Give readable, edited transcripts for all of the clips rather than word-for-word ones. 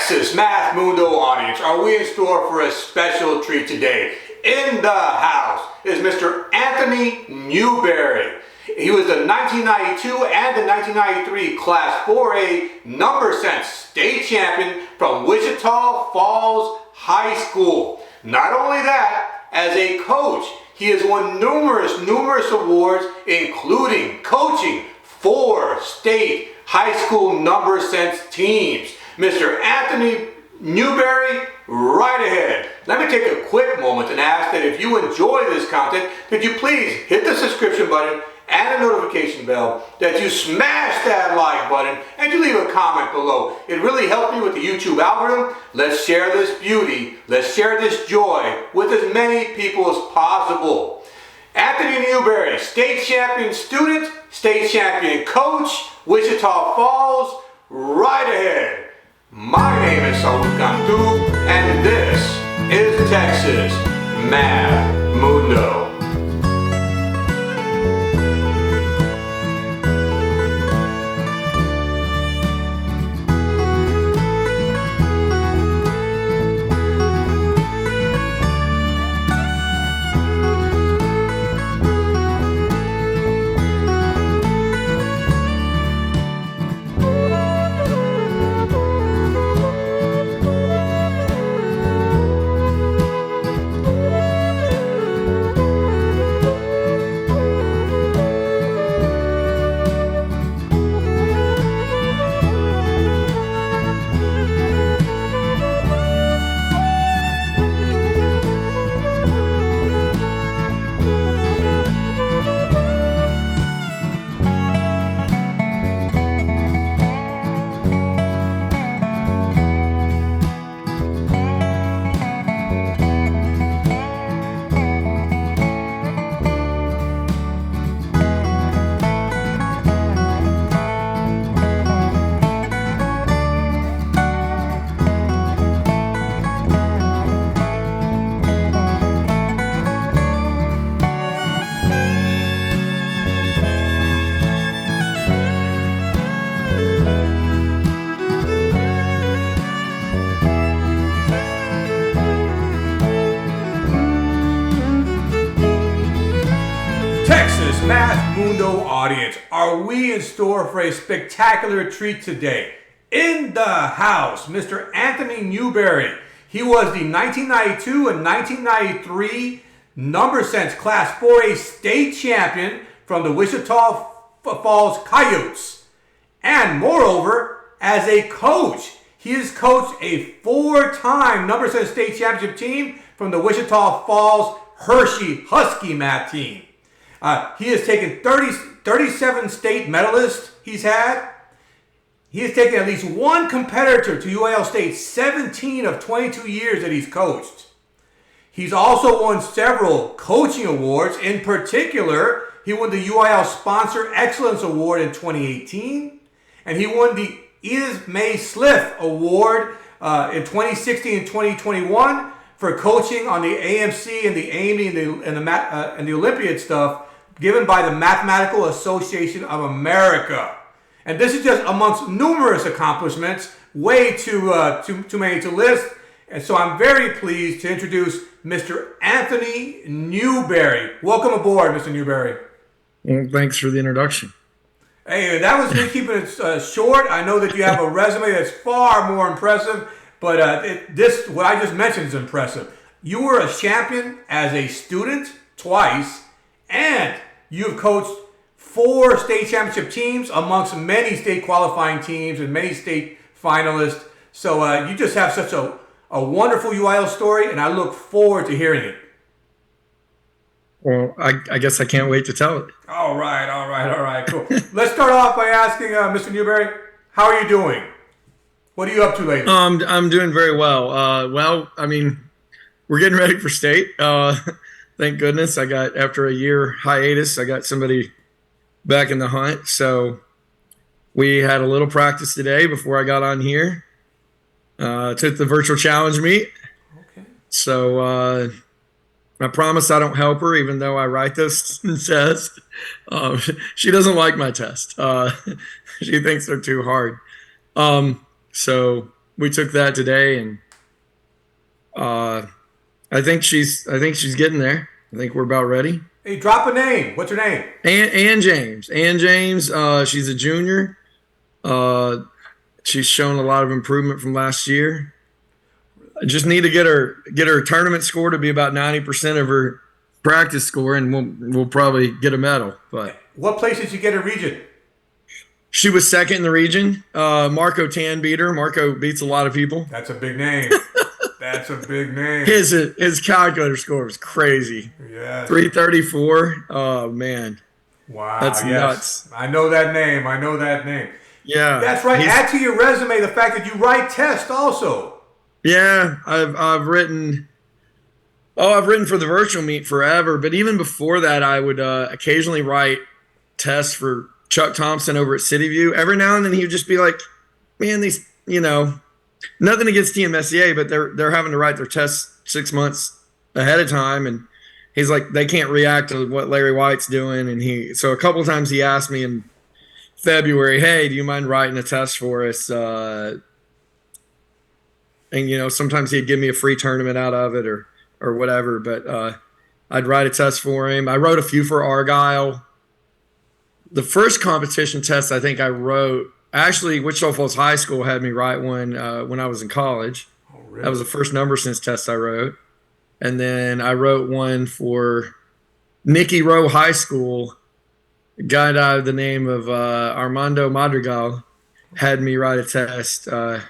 Texas Math Mundo audience, are we in store for a special treat today? In the house is Mr. Anthony Newberry. He was the 1992 and the 1993 Class 4A number sense state champion from Wichita Falls High School. Not only that, as a coach, he has won numerous awards, including coaching 4 state high school number sense teams. Mr. Anthony Newberry, right ahead. Let me take a quick moment and ask that if you enjoy this content, could you please hit the subscription button and the notification bell, that you smash that like button, and you leave a comment below. It really helps me with the YouTube algorithm. Let's share this beauty, let's share this joy with as many people as possible. Anthony Newberry, state champion student, state champion coach, Wichita Falls, right ahead. My name is Shoutout, and this is Texas Math Mundo. Math Mundo audience, are we in store for a spectacular treat today? In the house, Mr. Anthony Newberry. He was the 1992 and 1993 number sense Class 4A state champion from the Wichita Falls Coyotes. And moreover, as a coach, he has coached a 4-time number sense state championship team from the Wichita Falls Hirschi Husky math team. He has taken 37 state medalists he's had. He has taken at least one competitor to UIL State 17 of 22 years that he's coached. He's also won several coaching awards. In particular, he won the UIL Sponsor Excellence Award in 2018. And he won the Edith May Slith Award in 2016 and 2021 for coaching on the AMC and the AME and the Olympiad stuff given by the Mathematical Association of America. And this is just amongst numerous accomplishments, way too many to list. And so I'm very pleased to introduce Mr. Anthony Newberry. Welcome aboard, Mr. Newberry. Well, thanks for the introduction. Hey, that was me keeping it short. I know that you have a resume that's far more impressive, but what I just mentioned is impressive. You were a champion as a student twice, and you've coached 4 state championship teams amongst many state qualifying teams and many state finalists. So you just have such a wonderful UIL story, and I look forward to hearing it. Well, I guess I can't wait to tell it. All right, cool. Let's start off by asking Mr. Newberry, how are you doing? What are you up to lately? I'm doing very well. We're getting ready for state. Thank goodness after a year hiatus, I got somebody back in the hunt. So we had a little practice today before I got on here. Took the virtual challenge meet. Okay. So I promise I don't help her, even though I write this test. She doesn't like my test. She thinks they're too hard. So we took that today, and I think she's getting there. I think we're about ready. Hey, drop a name. What's her name? Ann James. Ann James. She's a junior. She's shown a lot of improvement from last year. I just need to get her tournament score to be about 90% of her practice score, and we'll probably get a medal. But what place did you get a region? She was second in the region. Marco Tan beat her. Marco beats a lot of people. That's a big name. That's a big name. His calculator score was crazy. Yeah. 334. Oh man. Wow. That's nuts. I know that name. Yeah. That's right. Add to your resume the fact that you write tests also. Yeah, I've written for the virtual meet forever, but even before that, I would occasionally write tests for Chuck Thompson over at City View. Every now and then he would just be like, man, these, nothing against TMSCA, but they're having to write their tests 6 months ahead of time. And he's like, they can't react to what Larry White's doing. And so a couple of times he asked me in February, hey, do you mind writing a test for us? And, sometimes he'd give me a free tournament out of it or whatever, but I'd write a test for him. I wrote a few for Argyle. The first competition test I think I wrote, actually, Wichita Falls High School had me write one when I was in college. Oh, really? That was the first number sense test I wrote. And then I wrote one for Nicky Rowe High School. A guy by the name of Armando Madrigal had me write a test. I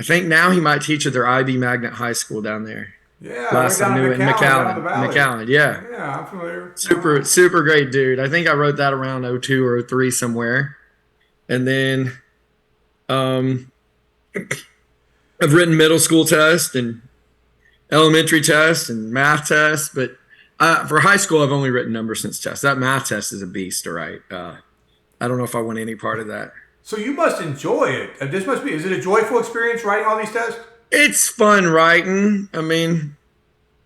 think now he might teach at their IB Magnet High School down there. Yeah, last I knew it, McAllen. Yeah. Yeah, I'm familiar. Super great dude. I think I wrote that around 02 or 03 somewhere. And then I've written middle school tests and elementary tests and math tests, but for high school, I've only written number sense tests. That math test is a beast to write. I don't know if I want any part of that. So you must enjoy it. Is it a joyful experience writing all these tests? It's fun writing. I mean,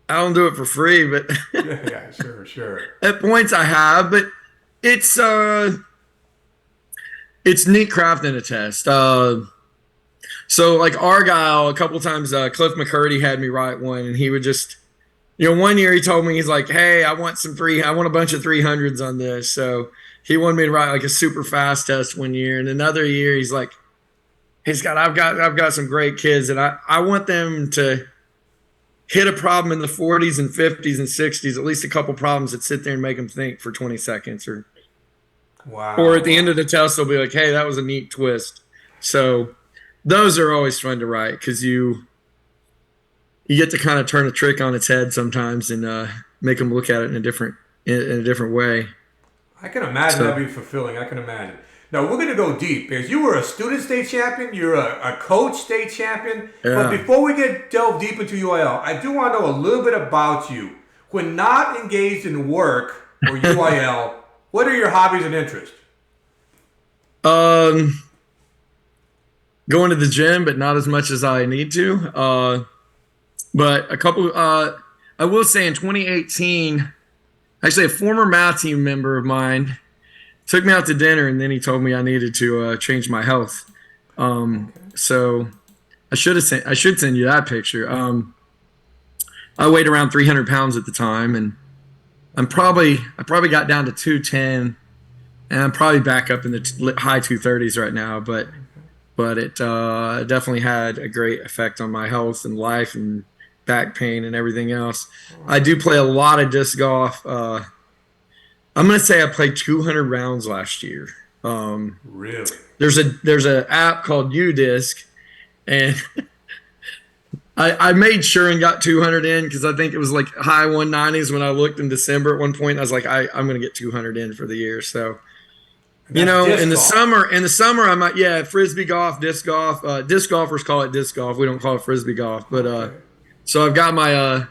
I don't do it for free, but yeah, sure. At points I have, but it's neat crafting a test. So like Argyle, a couple times Cliff McCurdy had me write one, and he would just, one year he told me, he's like, hey, I want a bunch of 300s on this. So he wanted me to write like a super fast test one year, and another year he's like, I've got some great kids, and I want them to hit a problem in the 40s and 50s and 60s, at least a couple problems that sit there and make them think for 20 seconds or at the end of the test, they'll be like, hey, that was a neat twist. So those are always fun to write because you get to kind of turn a trick on its head sometimes and make them look at it in a different way. I can imagine that'd be fulfilling. I can imagine. Now, we're going to go deep because you were a student state champion. You're a coach state champion. Yeah. But before we delve deep into UIL, I do want to know a little bit about you. When not engaged in work or UIL, what are your hobbies and interests? Going to the gym, but not as much as I need to. But a couple, I will say in 2018, actually a former math team member of mine took me out to dinner, and then he told me I needed to change my health. So I should send you that picture. I weighed around 300 pounds at the time, and I probably got down to 210, and I'm probably back up in the high 230s right now. But it definitely had a great effect on my health and life and back pain and everything else. I do play a lot of disc golf. I'm going to say I played 200 rounds last year. Really? There's an app called UDisc, and I made sure and got 200 in because I think it was like high 190s when I looked in December at one point. I was like, I'm going to get 200 in for the year. So, in the summer I might, frisbee golf, disc golf. Disc golfers call it disc golf. We don't call it frisbee golf. But so I've got my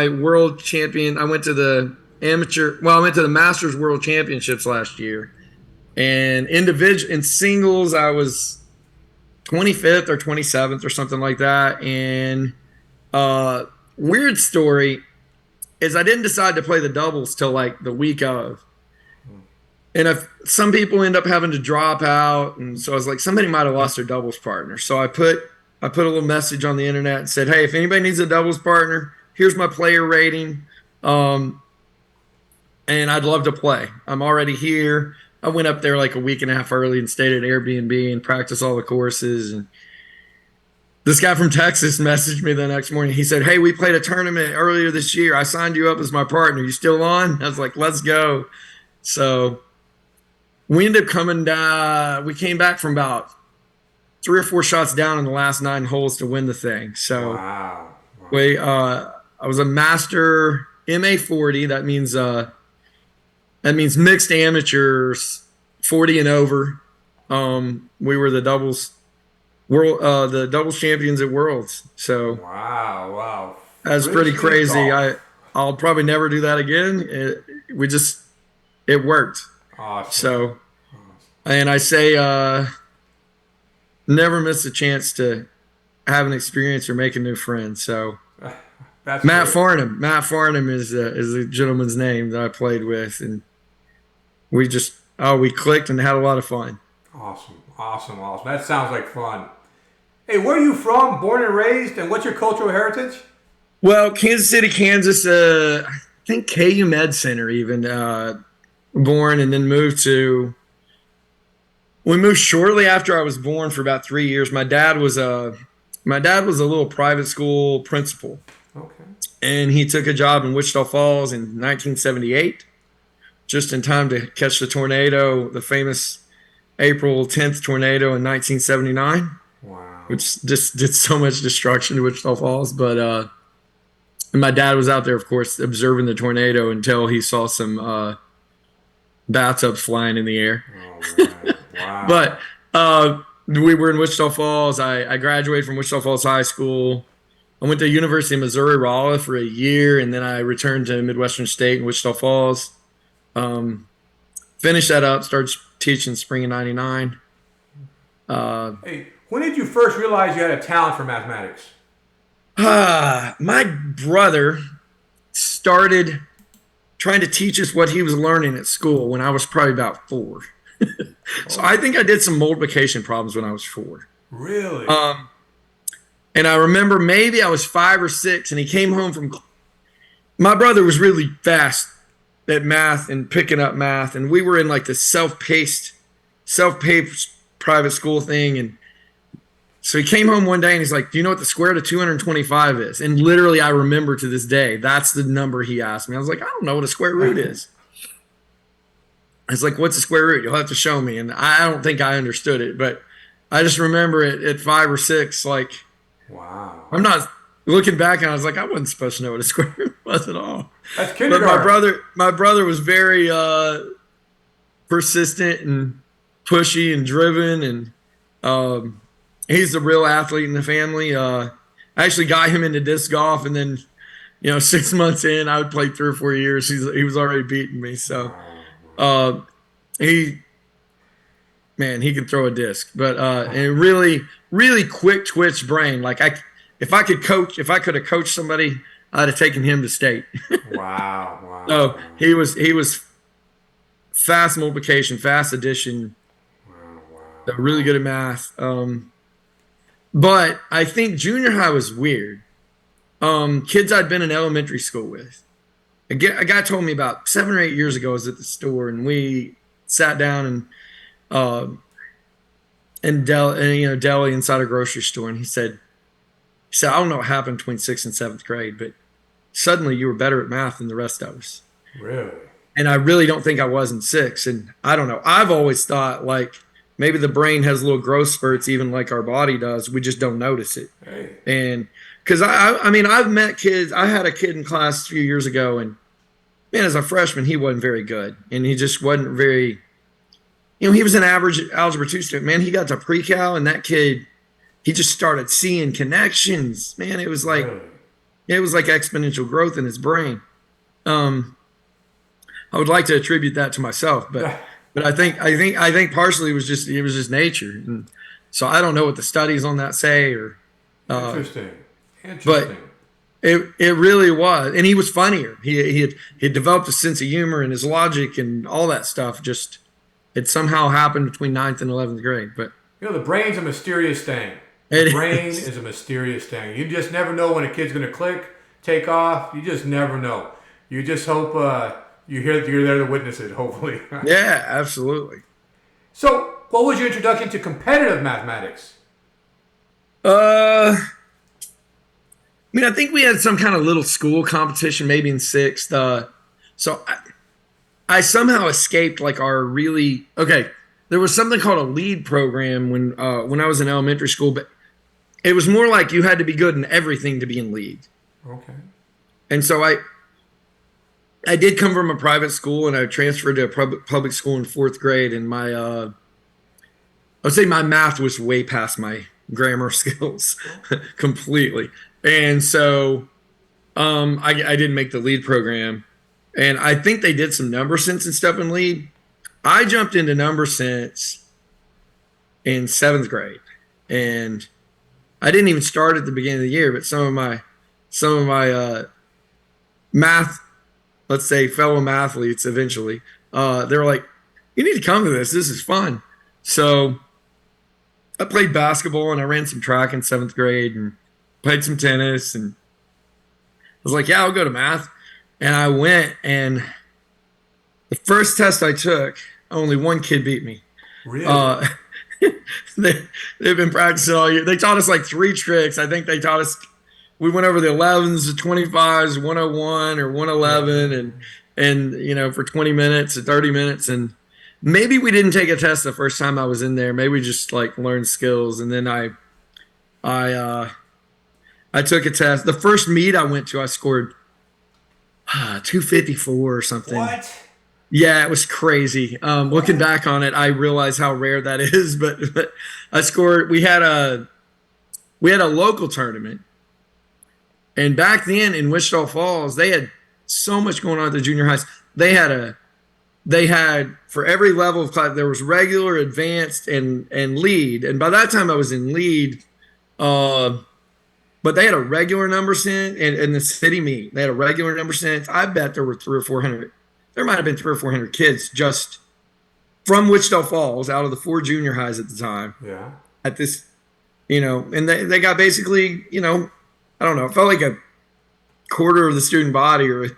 world champion. I went to the Masters World Championships last year, and in singles I was 25th or 27th or something like that. And weird story is I didn't decide to play the doubles till like the week of, And if some people end up having to drop out, and so I was like, somebody might have lost their doubles partner. So I put a little message on the internet and said, hey, if anybody needs a doubles partner, here's my player rating. Um, and I'd love to play. I'm already here. I went up there like a week and a half early and stayed at Airbnb and practiced all the courses. And this guy from Texas messaged me the next morning. He said, hey, we played a tournament earlier this year. I signed you up as my partner. You still on? I was like, let's go. So we ended up coming down. We came back from about 3 or 4 shots down in the last 9 holes to win the thing. So Wow. I was a master MA40. That means mixed amateurs, 40 and over. We were the doubles champions at Worlds. So Wow. that's pretty crazy. I'll probably never do that again. It worked. Awesome. So, and I say, never miss a chance to have an experience or make a new friend. So That's Matt great. Farnham. Matt Farnham is the gentleman's name that I played with, and we clicked and had a lot of fun. Awesome. That sounds like fun. Hey, where are you from? Born and raised, and what's your cultural heritage? Well, Kansas City, Kansas. I think KU Med Center even born, and then we moved shortly after I was born for about 3 years. My dad was a little private school principal. Okay. And he took a job in Wichita Falls in 1978, just in time to catch the tornado, the famous April 10th tornado in 1979, Wow. which just did so much destruction to Wichita Falls. But and my dad was out there, of course, observing the tornado until he saw some bathtubs flying in the air. Oh, man. Wow. But we were in Wichita Falls. I graduated from Wichita Falls High School. I went to University of Missouri Rolla for a year, and then I returned to Midwestern State in Wichita Falls. Finished that up, started teaching spring of '99. Hey, when did you first realize you had a talent for mathematics? My brother started trying to teach us what he was learning at school when I was probably about 4. So I think I did some multiplication problems when I was 4. Really? And I remember maybe I was 5 or 6, and he came home from. My brother was really fast at math and picking up math, and we were in like the self-paced private school thing. And so he came home one day and he's like, "Do you know what the square root of 225 is?" And literally, I remember to this day, that's the number he asked me. I was like, "I don't know what a square root is." It's like, "What's a square root?" You'll have to show me. And I don't think I understood it, but I just remember it at 5 or 6, like. Wow. I'm not looking back, and I was like, I wasn't supposed to know what a square root was at all. That's But kindergarten. my brother was very persistent and pushy and driven, and he's the real athlete in the family. I actually got him into disc golf, and then 6 months in, I would play 3 or 4 years. He was already beating me, so he can throw a disc, but and really quick twitch brain. Like if I could have coached somebody, I'd have taken him to state. Wow. So he was fast multiplication, fast addition, really good at math. But I think junior high was weird. Kids I'd been in elementary school with. A guy told me about 7 or 8 years ago. I was at the store, and we sat down and deli inside a grocery store, and he said, I don't know what happened between 6th and 7th grade, but suddenly you were better at math than the rest of us. Really? And I really don't think I was in 6th. And I don't know. I've always thought like maybe the brain has little growth spurts, even like our body does. We just don't notice it. Hey. And because I've met kids. I had a kid in class a few years ago, and man, as a freshman, he wasn't very good, and he just wasn't very. He was an average algebra 2 student. Man, he got to pre-cal, and that kid, he just started seeing connections. Man, it was like exponential growth in his brain. I would like to attribute that to myself, but I think partially it was just nature. And so I don't know what the studies on that say or. Interesting. But It really was, and he was funnier. He had developed a sense of humor and his logic and all that stuff. Just it somehow happened between ninth and 11th grade. But The brain's a mysterious thing. The it brain is. is a mysterious thing. You just never know when a kid's going to click, take off. You just never know. You just hope you're there to witness it, hopefully. Yeah, absolutely. So, what was your introduction to competitive mathematics? I think we had some kind of little school competition, maybe in sixth. So I somehow escaped like our really okay. There was something called a lead program when I was in elementary school, but it was more like you had to be good in everything to be in lead. Okay. And so I did come from a private school, and I transferred to a public school in fourth grade, and I would say my math was way past my grammar skills completely. And so I didn't make the lead program. And I think they did some number sense and stuff in lead. I jumped into number sense in seventh grade. And I didn't even start at the beginning of the year, but some of my math, let's say fellow mathletes eventually, they were like, you need to come to this. This is fun. So I played basketball and I ran some track in seventh grade and played some tennis, and I was like, yeah, I'll go to math. And I went, and the first test I took, only one kid beat me. Really? They've been practicing all year. They taught us like 3 tricks. I think they taught us, we went over the 11s, the 25s, 101 or 111, and for 20 minutes or 30 minutes. And maybe we didn't take a test the first time I was in there. Maybe we just like learned skills. And then I took a test. The first meet I went to, I scored 254 or something. What? Yeah, it was crazy. Looking back on it, I realize how rare that is. But I scored. We had a local tournament, and back then in Wichita Falls, they had so much going on at the junior highs. They had for every level of class, there was regular, advanced, and lead. And by that time, I was in lead. But they had a regular number sense in the city meet. They had a regular number sense. I bet there were 300 or 400. There might have been 300 or 400 kids just from Wichita Falls, out of the 4 junior highs at the time. Yeah. At this, and they got basically, I don't know, it felt like a quarter of the student body or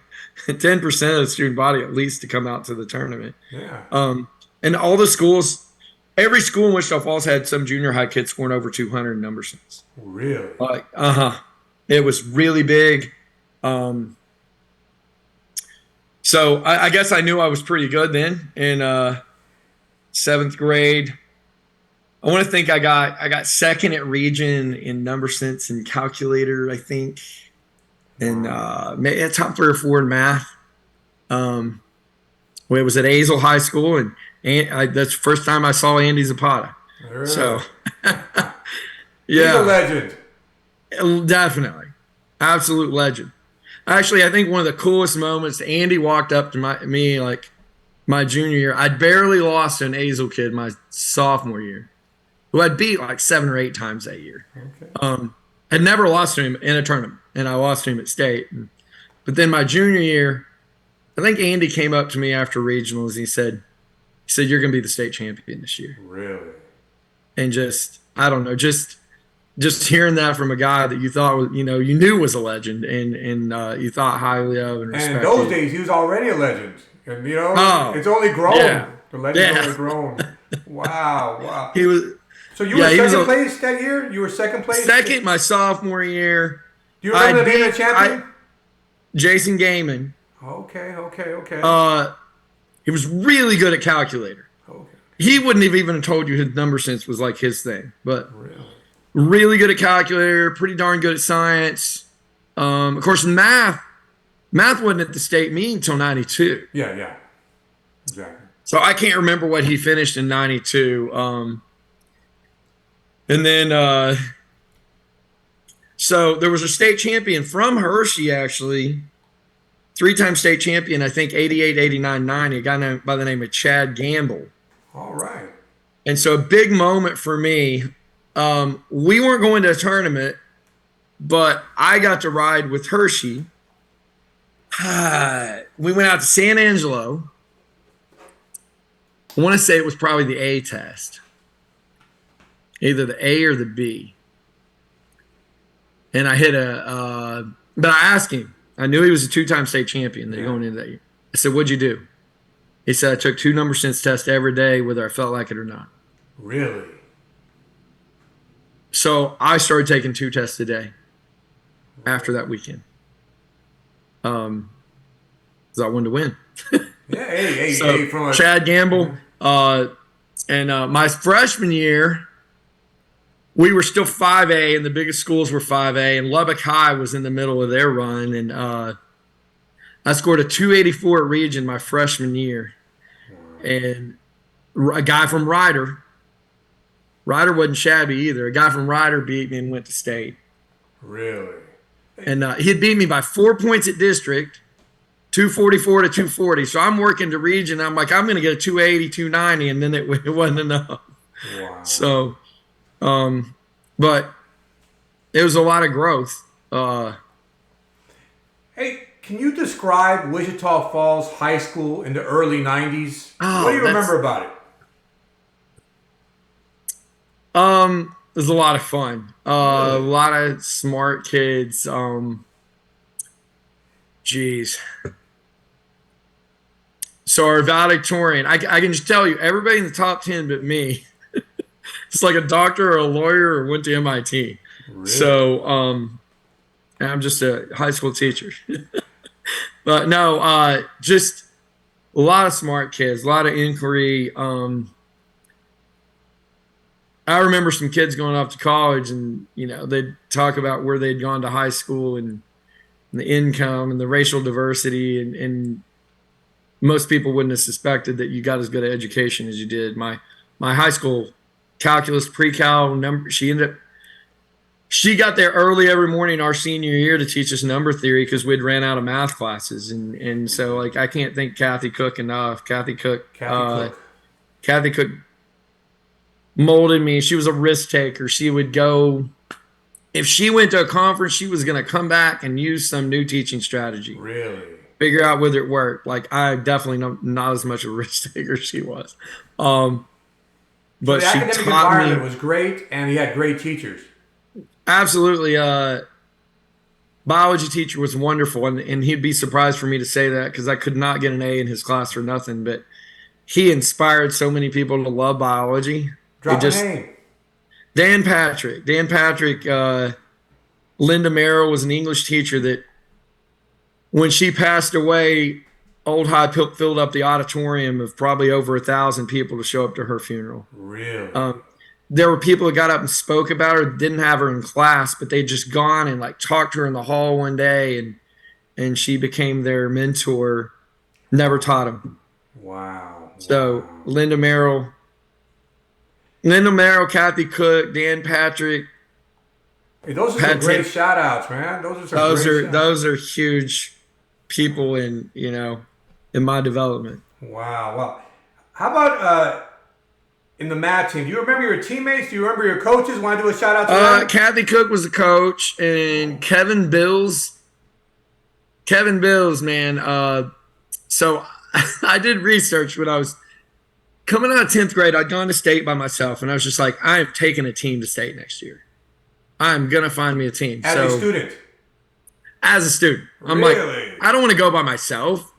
10% of the student body at least to come out to the tournament. Yeah. And all the schools, every school in Wichita Falls had some junior high kids scoring over 200 in number sense. Really? Like, it was really big. So I guess I knew I was pretty good then in 7th grade. I want to think I got second at region in number sense and calculator, I think, and top 3 or 4 in math. It was at Azle High School, and that's the first time I saw Andy Zapata. Really? So, He's yeah, a legend. Definitely, absolute legend. Actually, I think one of the coolest moments, Andy walked up to me like my junior year. I'd barely lost to an Azle kid my sophomore year, who I'd beat like 7 or 8 times that year. Okay. Had never lost to him in a tournament, and I lost to him at state. But then my junior year, I think Andy came up to me after regionals. And he said, you're going to be the state champion this year. Really? And I don't know, just hearing that from a guy that you thought, you knew was a legend and you thought highly of and respected. And in those days, he was already a legend. And, it's only grown. Yeah. The legend's only grown. Wow. He was. So you were second place that year? You were second place? Second my sophomore year. Do you remember being a champion? Jason Gaiman. Okay. He was really good at calculator. Okay. He wouldn't have even told you his number sense was like his thing. But really good at calculator, pretty darn good at science. Of course, math wasn't at the state meet until 92. Yeah. Exactly. So I can't remember what he finished in 92. And then, so there was a state champion from Hirschi, actually, 3-time state champion, I think 88, 89, 90, a guy by the name of Chad Gamble. All right. And so a big moment for me. We weren't going to a tournament, But I got to ride with Hirschi. We went out to San Angelo. I want to say it was probably the A test, either the A or the B. And I hit but I asked him. I knew he was a 2-time state champion going into that year. I said, "What'd you do?" He said, "I took 2 number sense tests every day, whether I felt like it or not." Really? So I started taking 2 tests a day after that weekend. Because I wanted to win. Yeah, hey, so from Chad Gamble. And my freshman year, we were still 5A, and the biggest schools were 5A, and Lubbock High was in the middle of their run. And I scored a 284 at Region my freshman year. And a guy from Ryder wasn't shabby either. A guy from Ryder beat me and went to state. Really? And he had beat me by 4 points at district, 244 to 240. So I'm working to Region. I'm like, I'm going to get a 280, 290, and then it wasn't enough. Wow. So, but it was a lot of growth. Hey, can you describe Wichita Falls High School in the early 90s? What do you remember about it? It was a lot of fun. A lot of smart kids. Geez. So our valedictorian, I can just tell you, everybody in the top 10 but me, it's like a doctor or a lawyer or went to MIT. Really? So I'm just a high school teacher. But no, just a lot of smart kids, a lot of inquiry. I remember some kids going off to college and, they'd talk about where they'd gone to high school and the income and the racial diversity. And most people wouldn't have suspected that you got as good an education as you did. My high school calculus, pre-cal number, she got there early every morning our senior year to teach us number theory because we'd ran out of math classes. And so, like, I can't thank Kathy Cook enough. Kathy Cook molded me. She was a risk taker. She would go, if she went to a conference, she was going to come back and use some new teaching strategy. Really? Figure out whether it worked. Like, I definitely not as much a risk taker as she was. But so the she academic taught environment me, was great, and he had great teachers. Absolutely. Biology teacher was wonderful, and he'd be surprised for me to say that because I could not get an A in his class for nothing. But he inspired so many people to love biology. Drop a name. Dan Patrick. Linda Merrill was an English teacher that when she passed away, Old High filled up the auditorium of probably over 1,000 people to show up to her funeral. Really? There were people that got up and spoke about her, didn't have her in class, but they'd just gone and like talked to her in the hall one day, and she became their mentor, never taught them. Wow. So Linda Merrill, Kathy Cook, Dan Patrick. Hey, those are some great shout outs, man. Those are huge people in my development. Wow. Well, how about in the math team? Do you remember your teammates? Do you remember your coaches? Want to do a shout out to them? Kathy Cook was the coach, and Kevin Bills, man. So I did research when I was coming out of 10th grade. I'd gone to state by myself, and I was just like, I am taking a team to state next year. I'm going to find me a team. As a student? As a student. I'm like, I don't want to go by myself.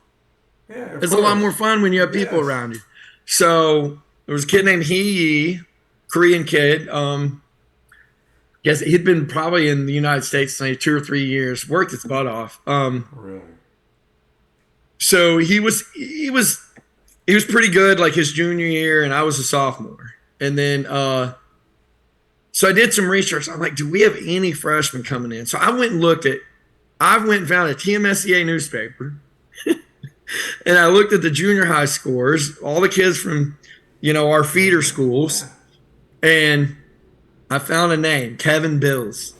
Yeah, it's a lot more fun when you have people around you. So there was a kid named Shih, Korean kid. Guess he'd been probably in the United States like 2 or 3 years, worked his butt off. Really? So he was pretty good like his junior year, and I was a sophomore. And then so I did some research. I'm like, do we have any freshmen coming in? So I went and found a TMSCA newspaper, and I looked at the junior high scores, all the kids from, our feeder schools, and I found a name, Kevin Bills.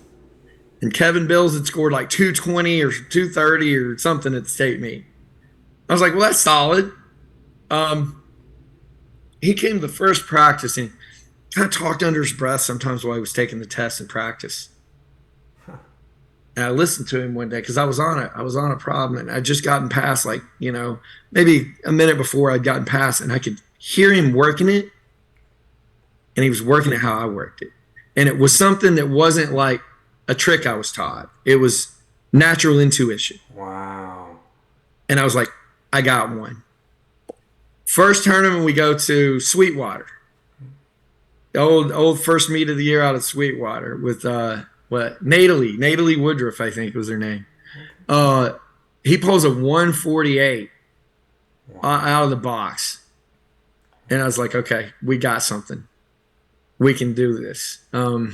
And Kevin Bills had scored like 220 or 230 or something at the state meet. I was like, well, that's solid. He came to the first practice and kind of talked under his breath sometimes while he was taking the test in practice. And I listened to him one day because I was on a problem, and I'd just gotten past, like, maybe a minute before I'd gotten past, and I could hear him working it, and he was working it how I worked it. And it was something that wasn't like a trick I was taught. It was natural intuition. Wow. And I was like, I got one. First tournament, we go to Sweetwater. The old first meet of the year out at Sweetwater with Natalie Woodruff, I think was her name. He pulls a 148 out of the box. And I was like, okay, we got something. We can do this. So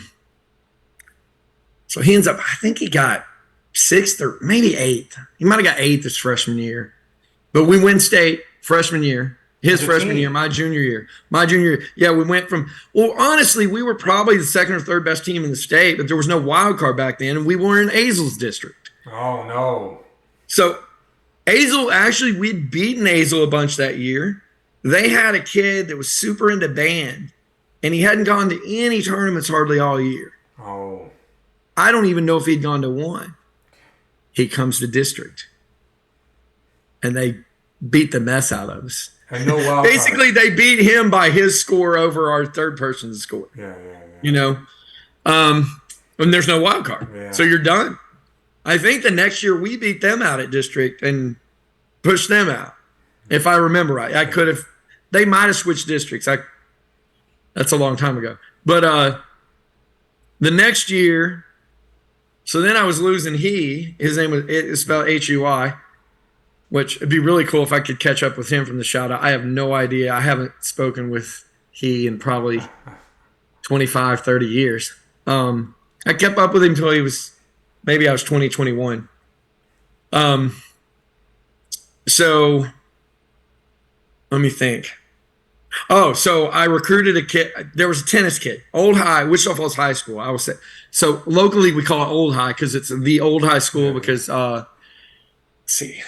he ends up, I think he got 6th or maybe 8th. He might have got 8th his freshman year. But we win state freshman year. His freshman year, my junior year. Yeah, we went from, well, honestly, we were probably the second or third best team in the state, but there was no wild card back then, and we were in Azel's district. Oh, no. So Azel, actually, we'd beaten Azel a bunch that year. They had a kid that was super into band, and he hadn't gone to any tournaments hardly all year. Oh. I don't even know if he'd gone to one. He comes to district, and they beat the mess out of us. And no wild Basically, they beat him by his score over our third person's score. Yeah. And there's no wild card. Yeah. So you're done. I think the next year we beat them out at district and pushed them out. If I remember right. They might have switched districts. That's a long time ago. But the next year, so then I was losing his name is spelled Hui. Which it'd be really cool if I could catch up with him from the shoutout. I have no idea. I haven't spoken with he in probably 25, 30 years. I kept up with him until I was 20, 21. So let me think. Oh, so I recruited a kid. There was a tennis kid, Old High, Wichita Falls High School. I will say. So locally we call it Old High because it's the old high school because, let's see.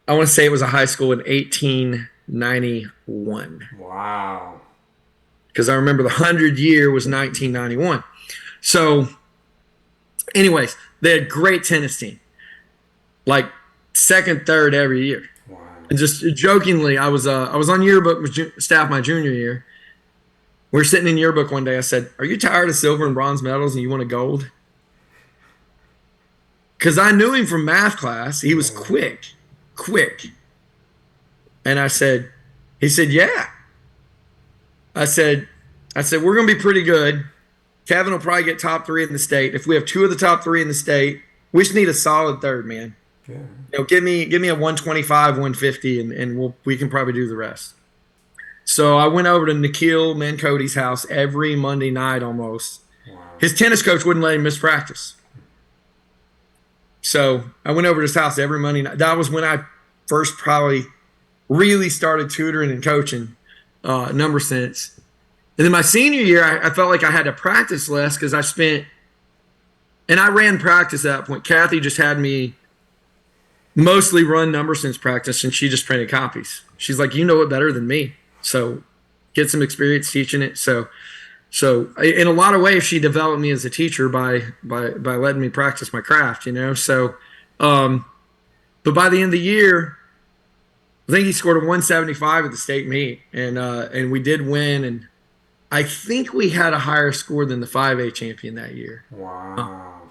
I want to say it was a high school in 1891. Wow. Because I remember the 100 year was 1991. So, anyways, they had a great tennis team. Like second, third every year. Wow. And just jokingly, I was on yearbook staff my junior year. We were sitting in yearbook one day. I said, "Are you tired of silver and bronze medals and you want a gold?" Because I knew him from math class. He was quick. And he said, yeah. I said, we're going to be pretty good. Kevin will probably get top 3 in the state. If we have 2 of the top 3 in the state, we just need a solid third, man. Yeah. Give me a 125, 150, and we can probably do the rest. So I went over to Nikhil Mancody's house every Monday night almost. Wow. His tennis coach wouldn't let him miss practice. So I went over to his house every Monday night. That was when I first probably really started tutoring and coaching number sense. And then my senior year, I felt like I had to practice less because I ran practice at that point. Kathy just had me mostly run number sense practice, and she just printed copies. She's like, you know it better than me. So get some experience teaching it. So in a lot of ways, she developed me as a teacher by letting me practice my craft, So, but by the end of the year, I think he scored a 175 at the state meet, and we did win. And I think we had a higher score than the 5A champion that year. Wow.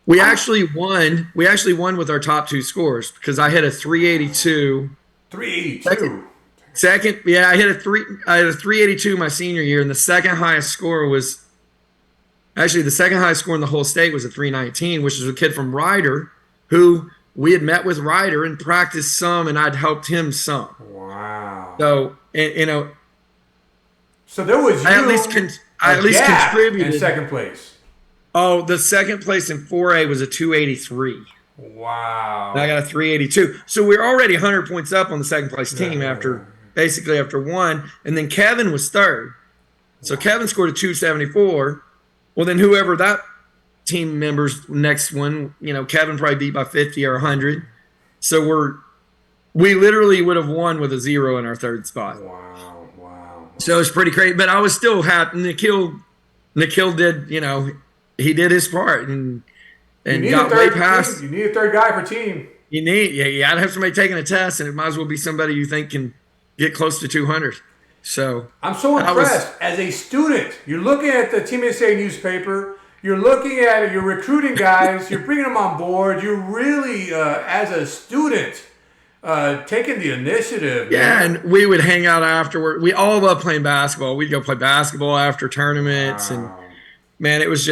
We actually won. We actually won with our top 2 scores because I hit a 382. 382. Second, yeah, I had a 382 my senior year, and the second highest score in the whole state was a 319, which is a kid from Ryder who we had met with Ryder and practiced some, and I'd helped him some. Wow. So, so there was I at least contributed. In second place. Oh, the second place in 4A was a 283. Wow. And I got a 382. So we're already 100 points up on the second place team after one. And then Kevin was third. So Kevin scored a 274. Well, then whoever that team member's next one, Kevin probably beat by 50 or 100. So we literally would have won with a 0 in our third spot. Wow. So it's pretty crazy. But I was still happy. Nikhil did, he did his part. And You and need a got way third past. team. You need a third guy for team. You gotta have somebody taking a test, and it might as well be somebody you think can get close to 200. So I'm so that was impressed. As a student, you're looking at the Team USA newspaper. You're looking at it. You're recruiting guys. You're bringing them on board. You're really, as a student, taking the initiative. yeah, Man. and we would hang out afterward. We all love playing basketball. We'd go play basketball after tournaments, and Wow. man, it was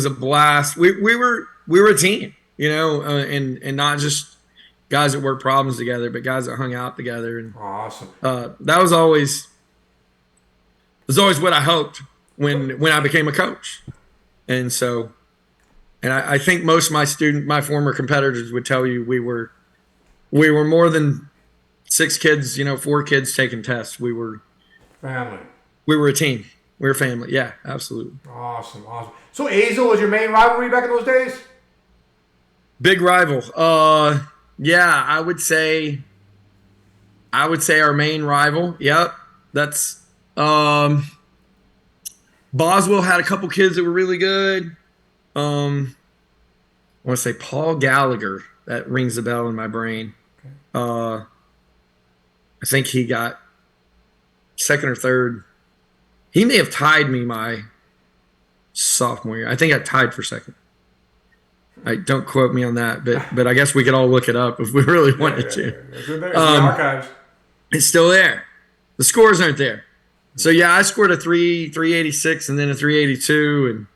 a blast. We were a team, and not just guys that worked problems together, but guys that hung out together, and Awesome. that was always what I hoped when I became a coach. And so, and I think most of my former competitors would tell you we were more than 6 kids, 4 kids taking tests. We were Family. a team. We were family. Yeah, absolutely. Awesome. So Azel was your main rivalry back in those days? Big rival. Yeah, I would say our main rival. Yep. That's Boswell had a couple kids that were really good. I want to say Paul Gallagher. That rings a bell in my brain. I think he got second or third. He may have tied me my sophomore year. I think I tied for second. Don't quote me on that, but I guess we could all look it up if we really wanted to. It's in the archives. It's still there. The scores aren't there. So yeah, I scored a 386 and then a 382, and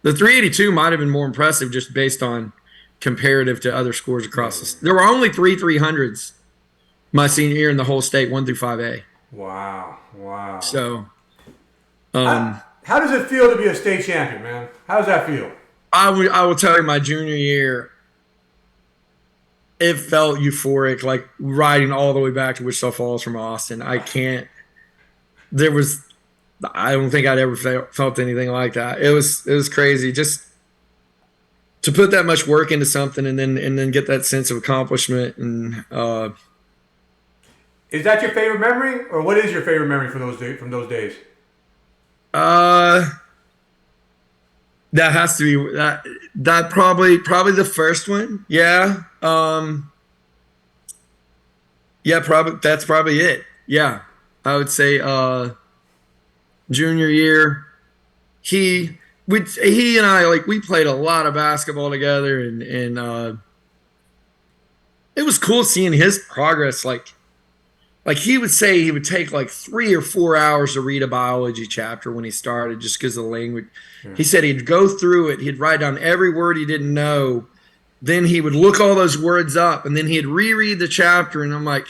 the 382 might have been more impressive just based on comparative to other scores across the. There were only 300s my senior year in the whole state, 1 through 5A. Wow. So, how does it feel to be a state champion, man? How does that feel? I will tell you, my junior year, it felt euphoric, like riding all the way back to Wichita Falls from Austin. I don't think I'd ever felt anything like that. It was crazy just to put that much work into something and then get that sense of accomplishment. And is that your favorite memory, or what is your favorite memory from those days? That has to be that probably the first one. Yeah. Yeah, that's probably it. Yeah. I would say junior year, he and I, we played a lot of basketball together, and it was cool seeing his progress. Like he would say he would take 3 or 4 hours to read a biology chapter when he started, just because of the language. Yeah. He said he'd go through it, he'd write down every word he didn't know, then he would look all those words up, and then he'd reread the chapter, and I'm like,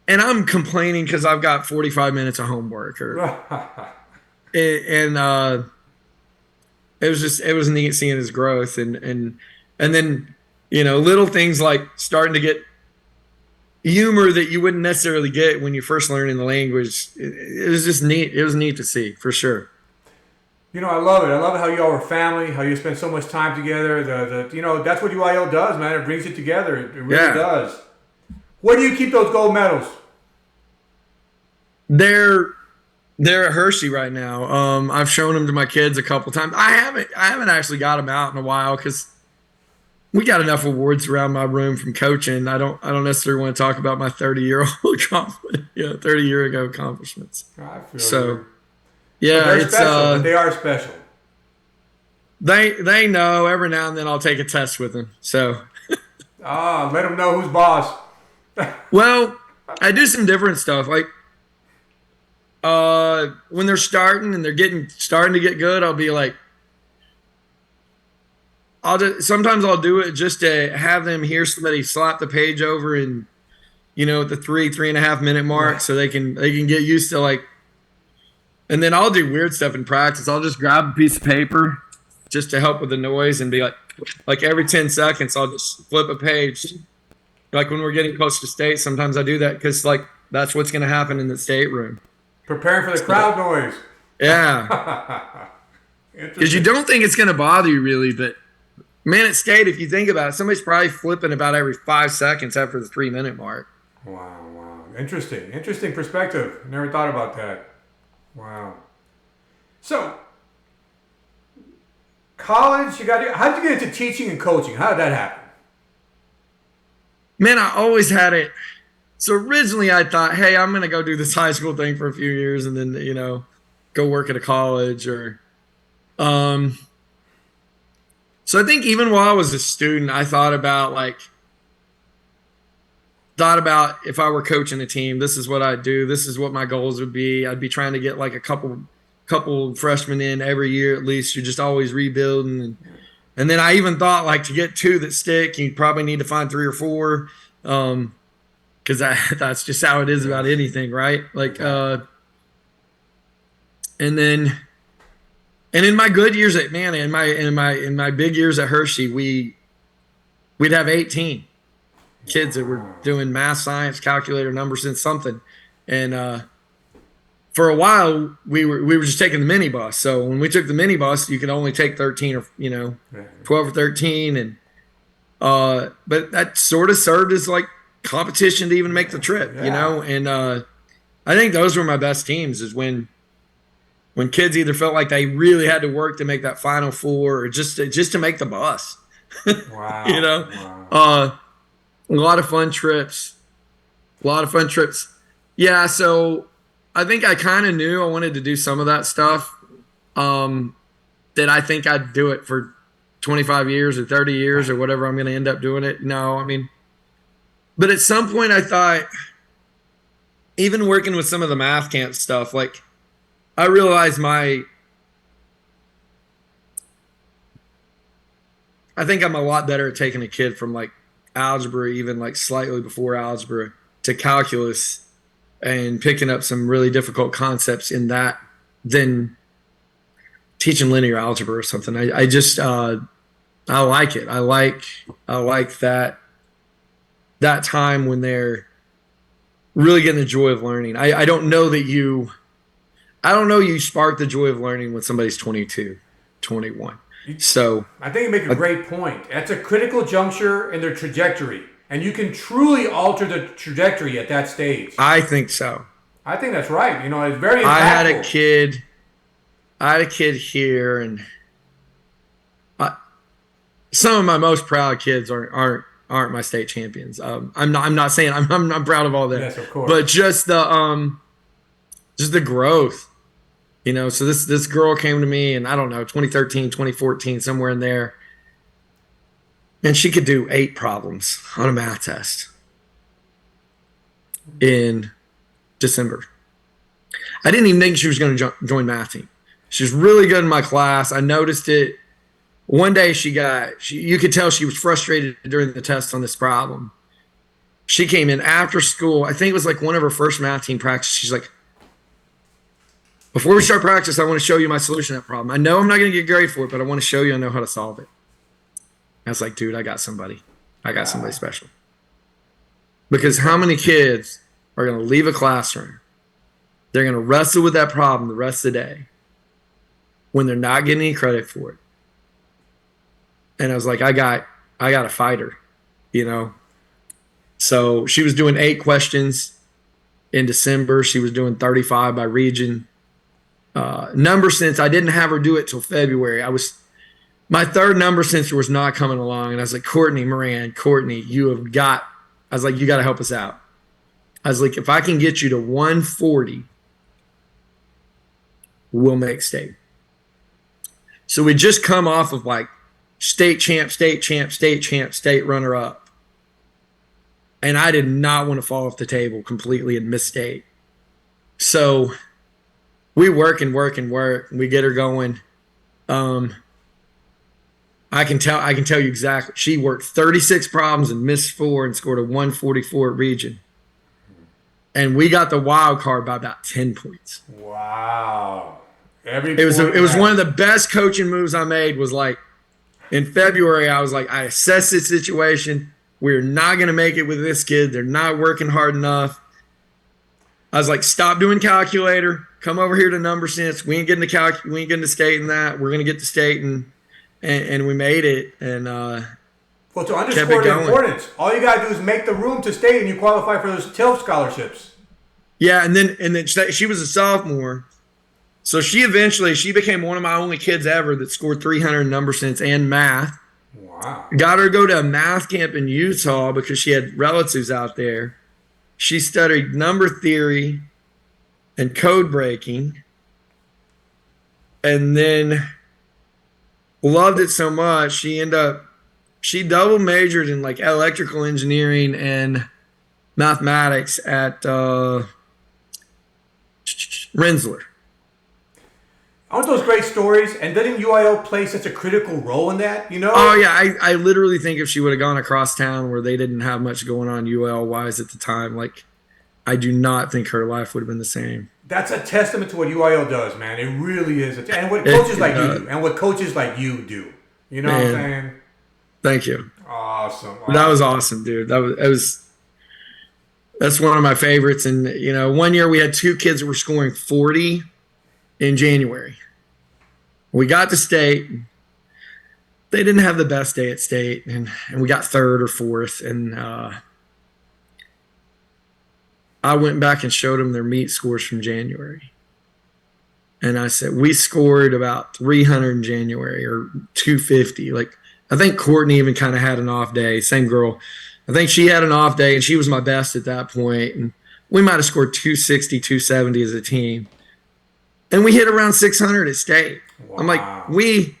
and I'm complaining because I've got 45 minutes of homework, it was neat seeing his growth, and then little things like starting to get humor that you wouldn't necessarily get when you first learning the language. It was just neat. It was neat to see, for sure. I love it. I love how you all were family, how you spend so much time together. That's what UIL does, man. It brings it together. It really does. Where do you keep those gold medals? They're at Hirschi right now. I've shown them to my kids a couple times. I haven't actually got them out in a while because we got enough awards around my room from coaching. I don't necessarily want to talk about my 30-year ago accomplishments. I feel so. Yeah, they're special. But they are special. They know. Every now and then I'll take a test with them. So. Let them know who's boss. Well, I do some different stuff. When they're starting and they're starting to get good, I'll be like, sometimes I'll do it just to have them hear somebody slap the page over and at the 3.5 minute mark, so they can get used to and then I'll do weird stuff in practice. I'll just grab a piece of paper just to help with the noise and be like every 10 seconds, I'll just flip a page. When we're getting close to state, sometimes I do that because that's what's going to happen in the state room. Preparing for the crowd noise. Yeah. Because you don't think it's going to bother you really, but man, at state, if you think about it, somebody's probably flipping about every 5 seconds after the 3 minute mark. Wow. Interesting perspective. Never thought about that. Wow. So, college. How did you get into teaching and coaching? How did that happen? Man, I always had it. So originally I thought, hey, I'm going to go do this high school thing for a few years and then, go work at a college or so I think even while I was a student, I thought about if I were coaching a team, this is what I'd do. This is what my goals would be. I'd be trying to get like a couple freshmen in every year at least. You're just always rebuilding. And then I even thought like to get two that stick, you probably need to find 3 or 4. Because that's just how it is about anything, right? And in my good years in my big years at Hirschi, we'd have 18 kids that were doing math, science, calculator, number sense, something. And for a while we were just taking the minibus. So when we took the minibus, you could only take 13 or 12 or 13, and but that sort of served as like competition to even make the trip, And I think those were my best teams, is when kids either felt like they really had to work to make that Final Four or just to make the bus. Wow. Wow. A lot of fun trips. Yeah, so I think I kind of knew I wanted to do some of that stuff. That I think I'd do it for 25 years or 30 years or whatever I'm going to end up doing it. No, I mean, but at some point I thought, even working with some of the math camp stuff, like I realized I think I'm a lot better at taking a kid from like algebra, even like slightly before algebra, to calculus and picking up some really difficult concepts in that than teaching linear algebra or something. I just I like it. I like that time when they're really getting the joy of learning. I don't know you spark the joy of learning when somebody's 22, 21. So I think you make a great point. That's a critical juncture in their trajectory, and you can truly alter the trajectory at that stage. I think so. I think that's right. It's very impactful. I had a kid here, and some of my most proud kids aren't my state champions. I'm not saying I'm proud of all that. Yes, of course. But just the growth. So this girl came to me in, I don't know, 2013, 2014, somewhere in there. And she could do 8 problems on a math test in December. I didn't even think she was going to join math team. She was really good in my class. I noticed it. One day you could tell she was frustrated during the test on this problem. She came in after school. I think it was like one of her first math team practice. She's like, before we start practice, I want to show you my solution to that problem. I know I'm not going to get grade for it, but I want to show you I know how to solve it. I was like, dude, I got somebody. Somebody special. Because how many kids are going to leave a classroom? They're going to wrestle with that problem the rest of the day when they're not getting any credit for it. And I was like, I got a fighter, So she was doing 8 questions in December. She was doing 35 by region. Number sense, I didn't have her do it till February. My third number sensor was not coming along, and I was like, Courtney, you got to help us out. I was like, if I can get you to 140, we'll make state. So we just come off of like state champ, state runner up. And I did not want to fall off the table completely and miss state. So we work. We get her going. I can tell you exactly. She worked 36 problems and missed 4 and scored a 144 at region. And we got the wild card by about 10 points. Wow. It was one of the best coaching moves I made. Was like in February, I was like, I assessed this situation. We're not going to make it with this kid. They're not working hard enough. I was like, stop doing calculator. Come over here to number sense. We ain't getting to state in that. We're going to get to state, and we made it. And well, to underscore the importance, all you got to do is make the room to state, and you qualify for those TILF scholarships. Yeah, and then she was a sophomore. So she became one of my only kids ever that scored 300 in number sense and math. Wow. Got her to go to a math camp in Utah because she had relatives out there. She studied number theory and code breaking, and then loved it so much she double majored in like electrical engineering and mathematics at Rensselaer. Aren't those great stories? And didn't UIL play such a critical role in that? You know? Oh yeah, I literally think if she would have gone across town where they didn't have much going on UIL wise at the time, like I do not think her life would have been the same. That's a testament to what UIL does, man. It really is. And what coaches like you do. And what coaches like you do. You know what I'm saying? Thank you. Awesome. That was awesome, dude. That's one of my favorites. And you know, one year we had 2 kids that were scoring 40 in January. We got to state. They didn't have the best day at state, and we got 3rd or 4th. And I went back and showed them their meet scores from January. And I said, we scored about 300 in January or 250. Like, I think Courtney even kind of had an off day. Same girl. I think she had an off day, and she was my best at that point. And we might have scored 260, 270 as a team. And we hit around 600 at state. Wow. I'm like, we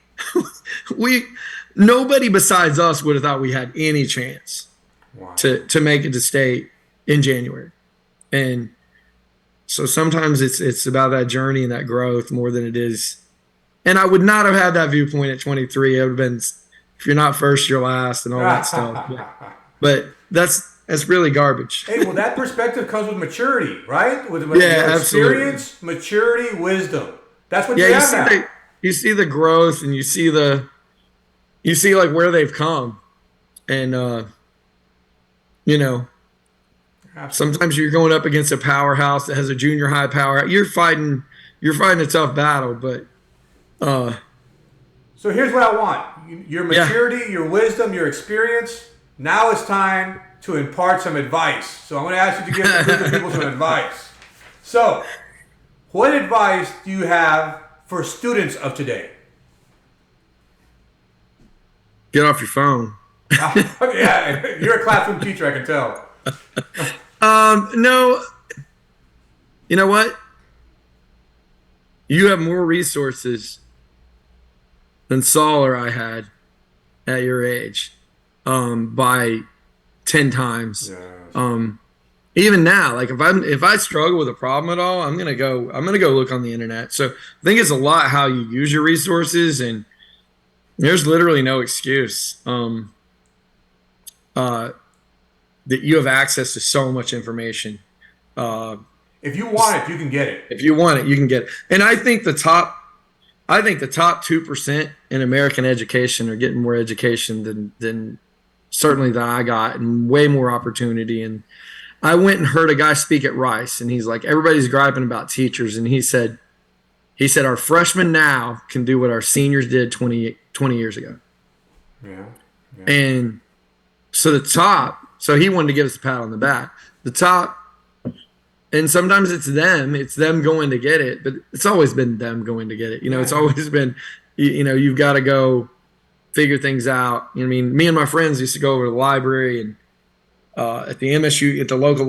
nobody besides us would have thought we had any chance to make it to state in January. And so sometimes it's about that journey and that growth more than it is. And I would not have had that viewpoint at 23. It would have been, if you're not first, you're last and all that stuff. But that's really garbage. Hey, well, that perspective comes with maturity, right? With experience, absolutely. Maturity, wisdom. That's what you have now. You see the growth, and you see like where they've come. And, you know, absolutely. Sometimes you're going up against a powerhouse that has a junior high power. You're fighting a tough battle, but. So here's what I want. Your maturity, your wisdom, your experience. Now it's time to impart some advice. So I'm going to ask you to give people some advice. So, what advice do you have for students of today? Get off your phone. Yeah, you're a classroom teacher, I can tell. No. You know what? You have more resources than Saul or I had at your age, by 10 times. Yes. Even now, like if I struggle with a problem at all, I'm gonna go look on the internet. So I think it's a lot how you use your resources, and there's literally no excuse that you have access to so much information. If you want it, you can get it. If you want it, you can get it. And I think the top 2% in American education are getting more education than certainly that I got, and way more opportunity. And I went and heard a guy speak at Rice, and he's like, everybody's griping about teachers. And he said, our freshmen now can do what our seniors did 20 years ago. Yeah. And so so he wanted to give us a pat on the back. The top, and sometimes it's them going to get it, but it's always been them going to get it. You know, It's always been, you've got to go figure things out. You know what I mean? Me and my friends used to go over to the library and at the MSU, at the local,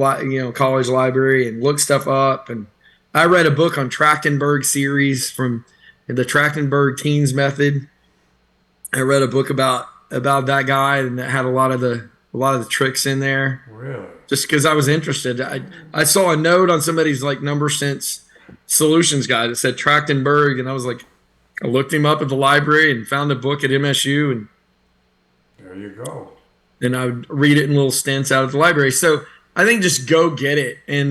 college library, and look stuff up. And I read a book on Trachtenberg series from the Trachtenberg Teens Method. I read a book about that guy, and that had a lot of the tricks in there. Really? Just because I was interested. I saw a note on somebody's like number sense solutions guy that said Trachtenberg, and I was like, I looked him up at the library and found a book at MSU, and there you go. And I would read it in little stints out of the library. So I think just go get it, and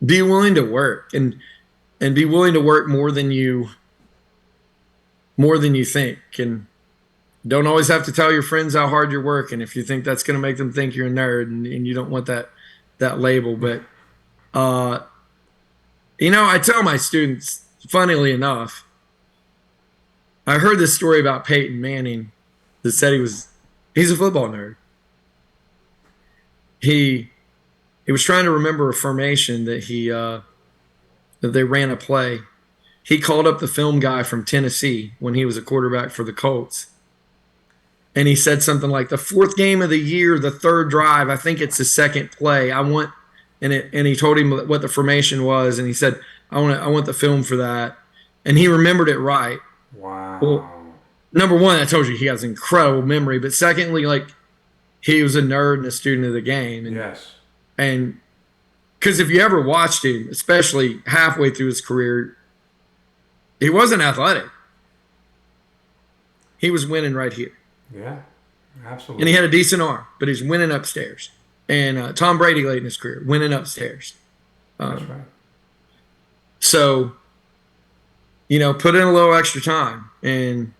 be willing to work, and be willing to work more than you think, and don't always have to tell your friends how hard you're working if you think that's going to make them think you're a nerd, and you don't want that label. But, I tell my students, funnily enough, I heard this story about Peyton Manning that said he's a football nerd. He was trying to remember a formation that that they ran a play, he called up the film guy from Tennessee when he was a quarterback for the Colts. And he said something like, the fourth game of the year, the third drive, I think it's the second play. And he told him what the formation was, and he said, I want the film for that. And he remembered it right. Wow. Well, number one, I told you he has incredible memory, but secondly, like, he was a nerd and a student of the game. And, yes. And because if you ever watched him, especially halfway through his career, he wasn't athletic. He was winning right here. Yeah, absolutely. And he had a decent arm, but he's winning upstairs. And Tom Brady late in his career, winning upstairs. That's right. So, put in a little extra time and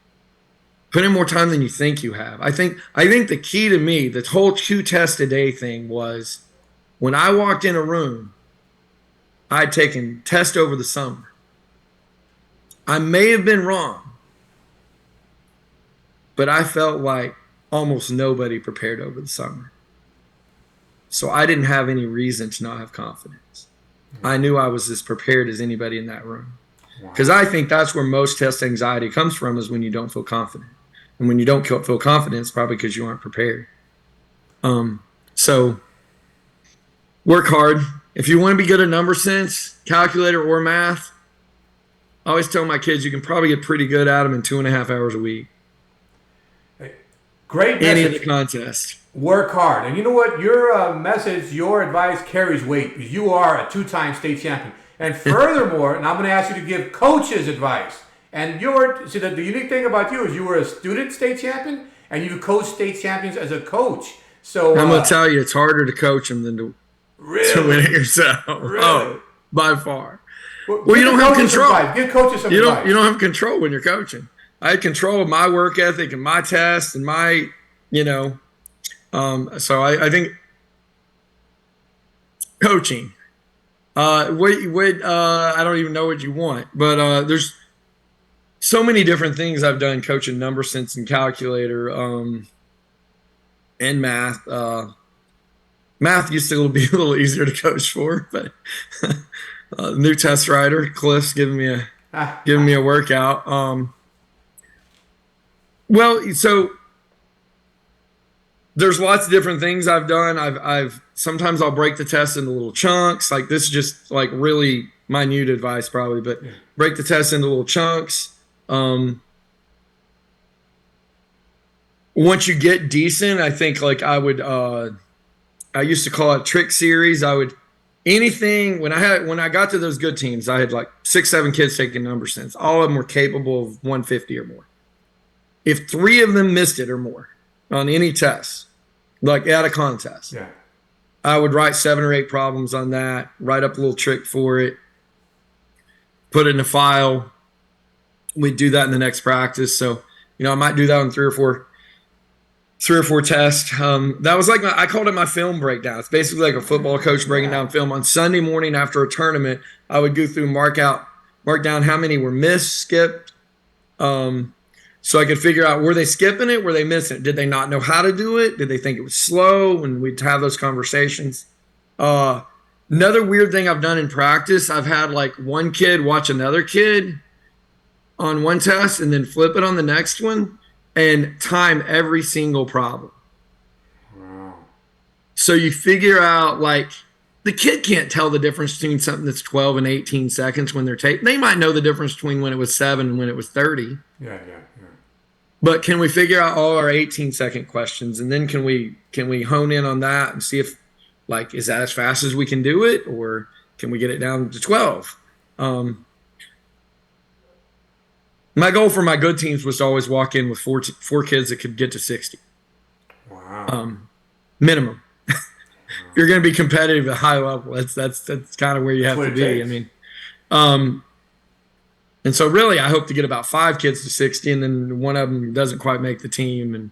put in more time than you think you have. I think the key to me, the whole 2 tests a day thing was when I walked in a room, I'd taken tests over the summer. I may have been wrong, but I felt like almost nobody prepared over the summer. So I didn't have any reason to not have confidence. I knew I was as prepared as anybody in that room. Because I think that's where most test anxiety comes from, is when you don't feel confident. And when you don't feel confident, it's probably because you aren't prepared. So work hard. If you want to be good at number sense, calculator, or math, I always tell my kids you can probably get pretty good at them in 2.5 hours a week. Great Any message. of the contest. Work hard. And you know what? Your message, your advice carries weight, because you are a 2-time state champion. And furthermore, and I'm going to ask you to give coaches advice. And the unique thing about you is you were a student state champion, and you coach state champions as a coach. So I'm going to tell you, it's harder to coach them than to win it yourself. Really? Oh, by far. Well, you don't have control. Give coaches some advice. You don't have control when you're coaching. I had control of my work ethic and my tests and my, so I think coaching. I don't even know what you want, but there's so many different things I've done coaching number sense and calculator and math. Math used to be a little easier to coach for, but new test writer Cliff's giving me a workout. So there's lots of different things I've done. I've sometimes I'll break the test into little chunks. Like, this is just like really minute advice probably, but break the test into little chunks. Once you get decent, I think like I used to call it trick series. Anything when I got to those good teams, I had like 6-7 kids taking number sense. All of them were capable of 150 or more. If 3 of them missed it or more on any test, like at a contest, I would write 7 or 8 problems on that, write up a little trick for it, put it in a file. We'd do that in the next practice. So, I might do that on 3 or 4 tests. That was like I called it my film breakdown. It's basically like a football coach breaking down film. On Sunday morning after a tournament, I would go through, mark down how many were missed, skipped, so I could figure out, were they skipping it? Were they missing it? Did they not know how to do it? Did they think it was slow? And we'd have those conversations. Another weird thing I've done in practice, I've had like one kid watch another kid on one test and then flip it on the next one and time every single problem. Wow. So you figure out, like, the kid can't tell the difference between something that's 12 and 18 seconds when they're taking. They might know the difference between when it was 7 and when it was 30. Yeah. But can we figure out all our 18-second questions, and then can we hone in on that and see if, like, is that as fast as we can do it, or can we get it down to 12? My goal for my good teams was to always walk in with four kids that could get to 60. Wow. Minimum. If you're going to be competitive at a high level, that's kind of where you have to be. Takes. I mean, and so really I hope to get about 5 kids to 60, and then one of them doesn't quite make the team. And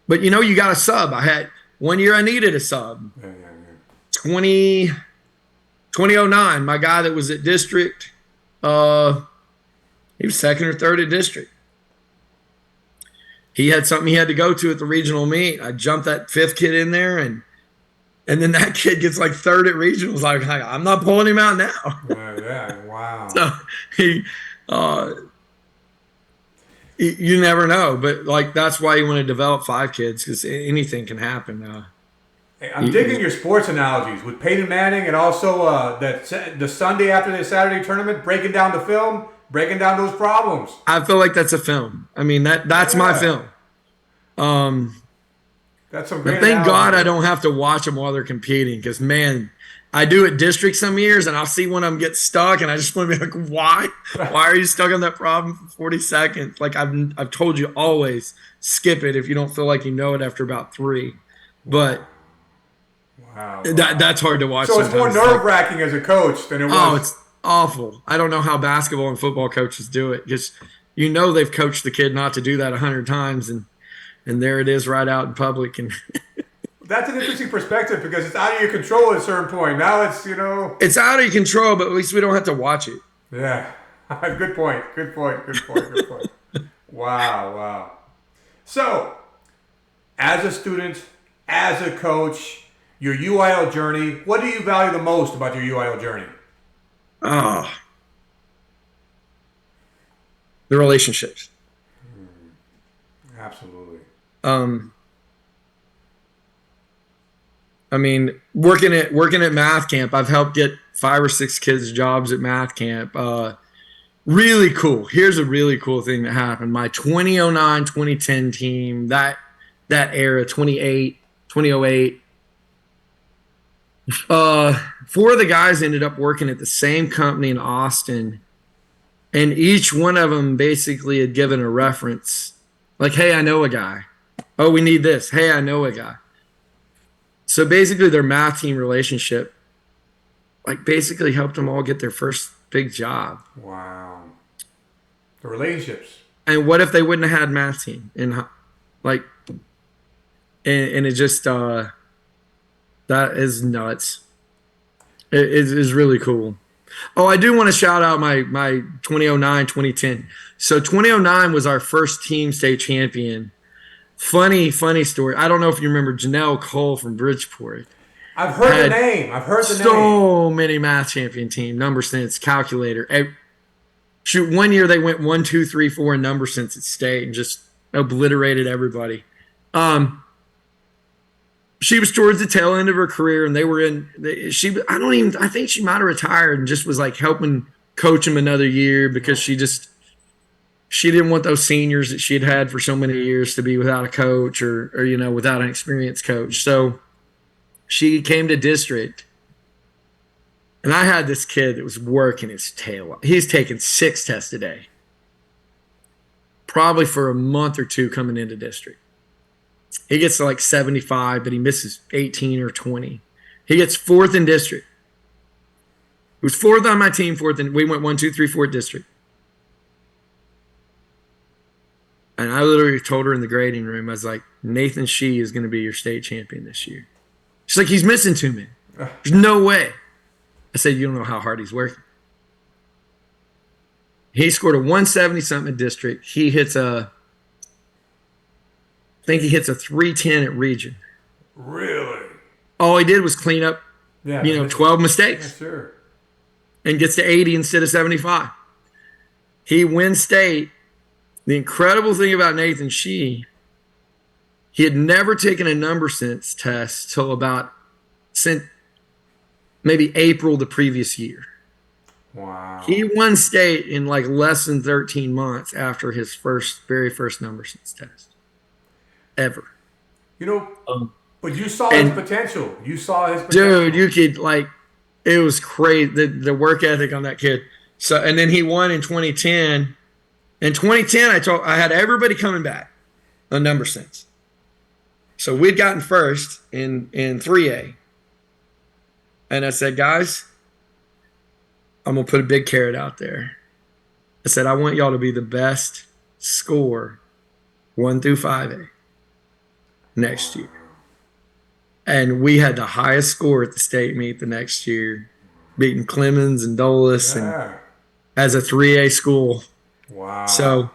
but you got a sub. I had 1 year I needed a sub. Yeah. 2009, my guy that was at district, he was 2nd or 3rd at district. He had something he had to go to at the regional meet. I jumped that 5th kid in there, and And then that kid gets like third at regionals. Like, I'm not pulling him out now. Yeah, wow. So he, uh, you never know, but like that's why you want to develop 5 kids because anything can happen. Hey, I'm digging your sports analogies with Peyton Manning and also the Sunday after the Saturday tournament, breaking down the film, breaking down those problems. I feel like that's a film. I mean that's my film. That's some great. Thank God I don't have to watch them while they're competing because man, I do at district some years and I'll see one of them get stuck and I just want to be like, why? Why are you stuck on that problem for 40 seconds? Like I've told you always skip it if you don't feel like you know it after about 3. But wow. That's hard to watch. So it's more nerve-wracking as a coach than it was. Oh, it's awful. I don't know how basketball and football coaches do it because they've coached the kid not to do that 100 times and there it is right out in public and that's an interesting perspective because it's out of your control at a certain point. Now it's, it's out of your control, but at least we don't have to watch it. Yeah. Good point. Wow. So, as a student, as a coach, your UIL journey, what do you value the most about your UIL journey? Oh, the relationships. Absolutely. I mean, working at math camp, I've helped get 5 or 6 kids jobs at math camp. Really cool. Here's a really cool thing that happened. My 2009, 2010 team, that era, 2008. 4 of the guys ended up working at the same company in Austin, and each one of them basically had given a reference. Like, hey, I know a guy. Oh, we need this. Hey, I know a guy. So basically their math team relationship, like basically helped them all get their first big job. Wow. The relationships. And what if they wouldn't have had math team? And it just, that is nuts. It is really cool. Oh, I do want to shout out my 2009, 2010. So 2009 was our first team state champion. Funny story. I don't know if you remember Janelle Cole from Bridgeport. I've heard the name. So many math champion team, number sense, calculator. Shoot, one year they went 1, 2, 3, 4 in number sense at state and just obliterated everybody. She was towards the tail end of her career, and they were in. I think she might have retired and just was like helping coach them another year because she didn't want those seniors that she had had for so many years to be without a coach or without an experienced coach. So she came to district, and I had this kid that was working his tail off. He's taking 6 tests a day, probably for a month or 2 coming into district. He gets to like 75, but he misses 18 or 20. He gets 4th in district. He was 4th on my team, 4th, and we went 1, 2, 3, 4 district. And I literally told her in the grading room, I was like, Nathan Shih is going to be your state champion this year. She's like, he's missing 2 men. There's no way. I said, you don't know how hard he's working. He scored a 170-something in district. He hits I think he hits a 310 at region. Really? All he did was clean up, 12 mistakes. Yes, sir. And gets to 80 instead of 75. He wins state. The incredible thing about Nathan Shih, he had never taken a number sense test till maybe April the previous year. Wow. He won state in like less than 13 months after his very first number sense test. Ever. But you saw his potential. Dude, you could it was crazy, the work ethic on that kid. So, and then he won in 2010. In 2010, I had everybody coming back on number sense. So we'd gotten first in 3A. And I said, guys, I'm going to put a big carrot out there. I said, I want y'all to be the best score 1 through 5A next year. And we had the highest score at the state meet the next year, beating Clemens and Dulles and as a 3A school. Wow. So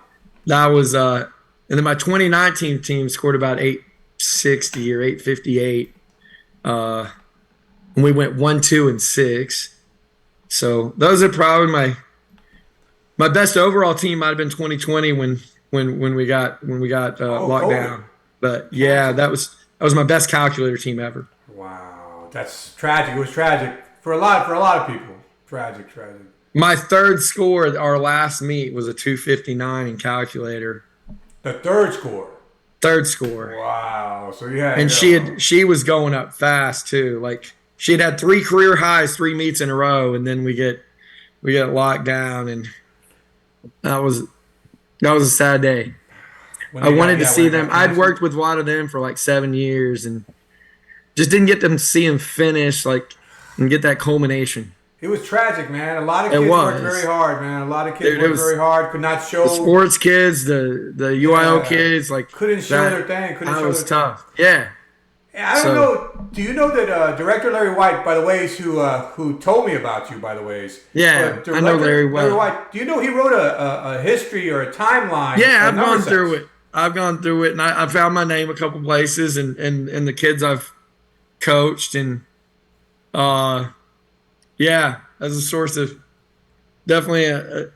that was and then my 2019 team scored about 860 or 858. and we went 1, 2, and 6. So those are probably my best overall team. Might have been 2020 when we got locked down. But yeah, that was my best calculator team ever. Wow, that's tragic. It was tragic for a lot of people. Tragic. My third score at our last meet was a 259 in calculator. The third score. Wow. So yeah. And she was going up fast too. Like she had 3 career highs, 3 meets in a row, and then we get locked down, and that was a sad day. I wanted to see them. I'd worked with a lot of them for like 7 years, and just didn't get to see them finish and get that culmination. It was tragic, man. A lot of kids worked very hard, man. A lot of kids worked very hard. Could not show. The sports kids, the UIL kids, couldn't show their thing. That was tough. Yeah. I don't know. Do you know that Director Larry White, by the ways, who told me about you, by the ways? Yeah, I know Larry well. Larry White. Do you know he wrote a history or a timeline? Yeah, I've gone through it, and I found my name a couple places, and the kids I've coached, and yeah, as a source of definitely it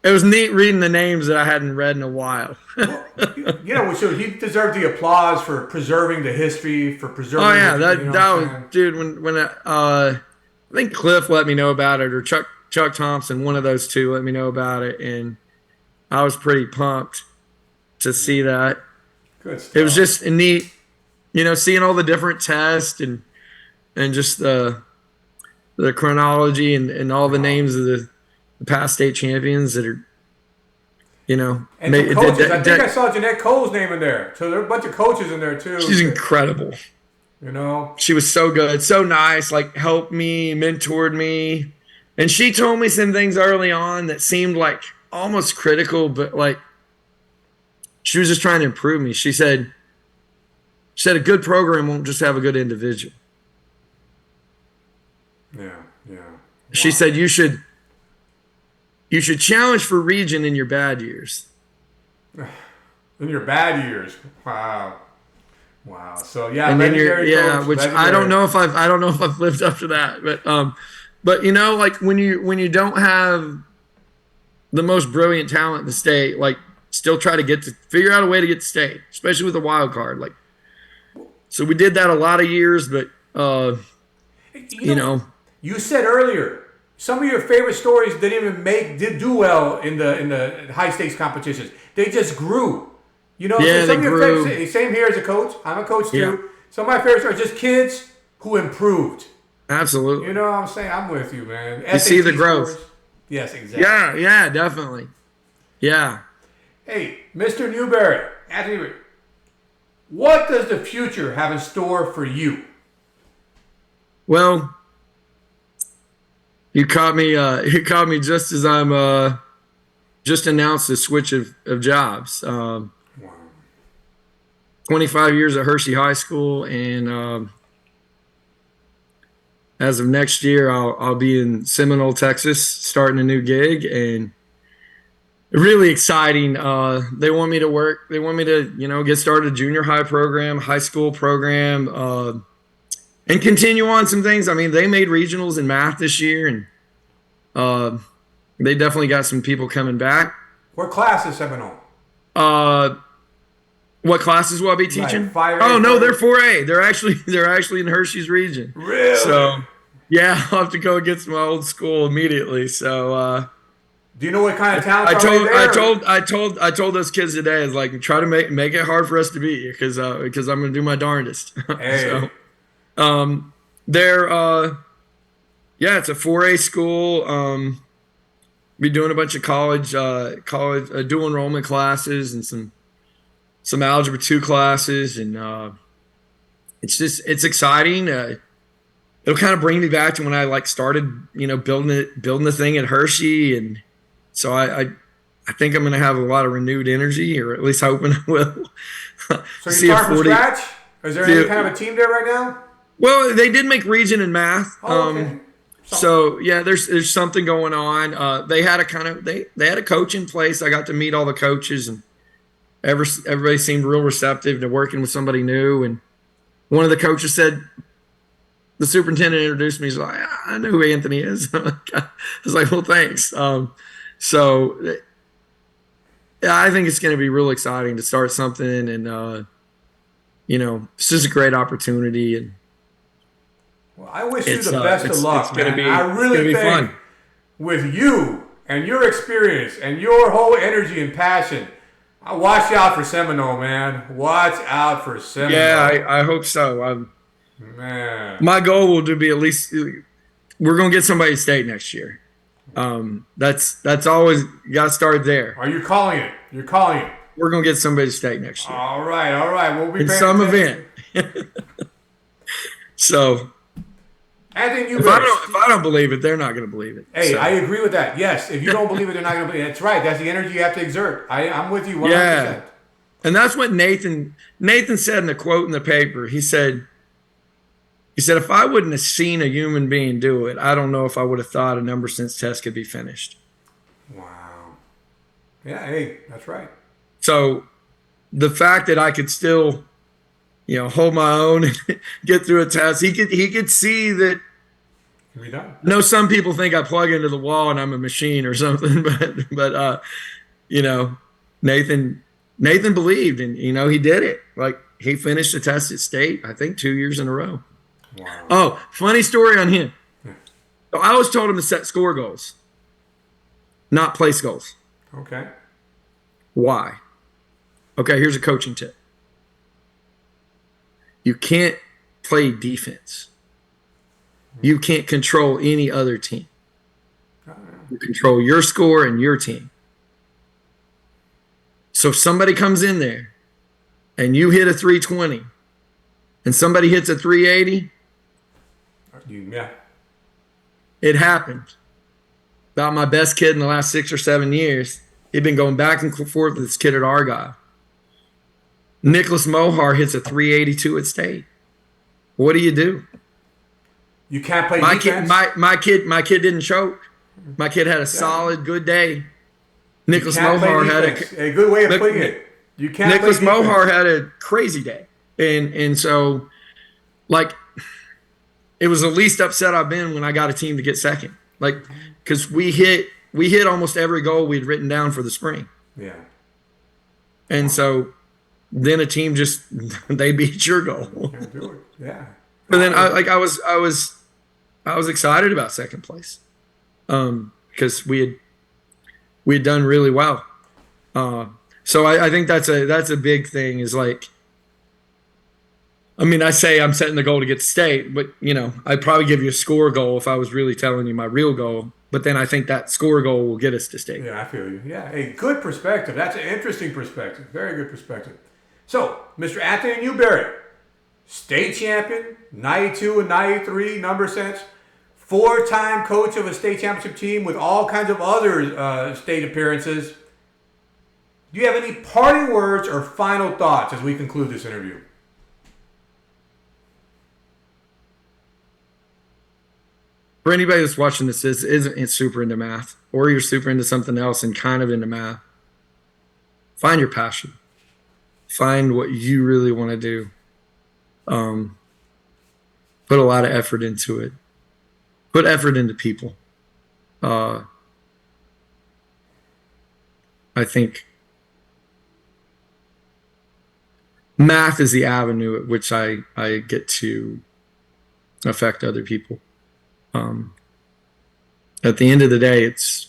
was neat reading the names that I hadn't read in a while. Well, so he deserved the applause for preserving the history, for preserving. Oh yeah, that was, dude. When I think Cliff let me know about it, or Chuck Thompson, one of those two, let me know about it, and I was pretty pumped to see that. Good stuff. It was just neat, seeing all the different tests and just the chronology and all the names of the past state champions that are, And the coaches, I think I saw Jeanette Cole's name in there. So there are a bunch of coaches in there too. She's incredible. She was so good, so nice, like helped me, mentored me. And she told me some things early on that seemed like almost critical, but like she was just trying to improve me. She said a good program won't just have a good individual. Yeah. Wow. She said you should challenge for region in your bad years. In your bad years. Wow. So yeah, and then I don't know if I've lived up to that, but like when you don't have the most brilliant talent in the state, like still try to figure out a way to get to state, especially with a wild card. Like, so we did that a lot of years, but you said earlier some of your favorite stories did do well in the high stakes competitions. They just grew. Yeah, so they grew. Same here as a coach. I'm a coach too. Yeah. Some of my favorites are just kids who improved. Absolutely. You know what I'm saying? I'm with you, man. You see the growth. Scores. Yes, exactly. Yeah, definitely. Yeah. Hey, Mr. Newberry, Anthony, what does the future have in store for you? Well, you caught me just as I'm just announced the switch of jobs. Wow. 25 years at Hirschi High School, and as of next year, I'll be in Seminole, Texas, starting a new gig, and really exciting. They want me to work. They want me to get started a junior high program, high school program, and continue on some things. I mean, they made regionals in math this year, and they definitely got some people coming back. What class is Seminole? What classes will I be teaching? Like 5A, oh no, they're 4A. They're actually in Hirschi's region. Really? So yeah, I'll have to go against my old school immediately. So do you know what kind of talent I told those kids today, I was like, try to make it hard for us to beat you, because I'm gonna do my darndest. Hey. So they're it's a 4A school. Be doing a bunch of college dual enrollment classes and some algebra 2 classes, and it's exciting. It'll kind of bring me back to when I started building the thing at Hirschi, and so I think I'm going to have a lot of renewed energy, or at least hoping I will. So you start from scratch? Is there any kind of a team there right now? Well, they did make region in math. Oh, okay. So yeah, there's something going on. They had a coach in place. I got to meet all the coaches, and everybody seemed real receptive to working with somebody new. And one of the coaches said, the superintendent introduced me. He's like, I know who Anthony is. I was like, well, thanks. So yeah, I think it's going to be real exciting to start something, and it's just a great opportunity. And well, I wish you the best of luck, man. I it's really gonna be think fun. with you and your experience and your whole energy and passion, watch out for Seminole, man. Watch out for Seminole. Yeah, I hope so. Man. My goal will be at least we're going to get somebody state next year. That's always you got to start there. Are you calling it? You're calling it. We're going to get somebody state next year. All right. We'll be in some event. So Anthony, if I don't believe it, they're not going to believe it. Hey, so. I agree with that. Yes, if you don't believe it, they're not going to believe it. That's right. That's the energy you have to exert. I'm with you 100%. Yeah, and that's what Nathan said in the quote in the paper. He said, if I wouldn't have seen a human being do it, I don't know if I would have thought a number sense test could be finished. Wow. Yeah, hey, that's right. So the fact that I could still, hold my own and get through a test, he could see that. Be done. I know some people think I plug into the wall and I'm a machine or something, but Nathan believed, and he did it. Like, he finished the test at state, I think 2 years in a row. Wow. Oh, funny story on him. So I always told him to set score goals, not place goals. Okay. Why? Okay, here's a coaching tip. You can't play defense. You can't control any other team. You control your score and your team. So if somebody comes in there and you hit a 320 and somebody hits a 380, yeah, it happened. About my best kid in the last 6 or 7 years. He'd been going back and forth with this kid at Argyle. Nicholas Mohar hits a 382 at state. What do? You can't play defense. My kid didn't choke. My kid had a solid, good day. Nicholas Mohar had a good way of putting it. You can't. Nicholas Mohar had a crazy day, and so, like, it was the least upset I've been when I got a team to get second. Like, because we hit almost every goal we'd written down for the spring. Yeah. And so, then a team just they beat your goal. Can't do it. Yeah. But then I was excited about second place, because we had done really well. So I think that's a big thing. Is like, I mean, I say I'm setting the goal to get to state, but I'd probably give you a score goal if I was really telling you my real goal. But then I think that score goal will get us to state. Yeah, I feel you. Yeah, a good perspective. That's an interesting perspective. Very good perspective. So, Mr. Anthony Newberry, state champion, 92 and 93 number sense, 4-time coach of a state championship team with all kinds of other state appearances. Do you have any parting words or final thoughts as we conclude this interview? For anybody that's watching this isn't super into math, or you're super into something else and kind of into math, find your passion. Find what you really want to do. Put a lot of effort into it. Put effort into people. I think math is the avenue at which I get to affect other people. At the end of the day, it's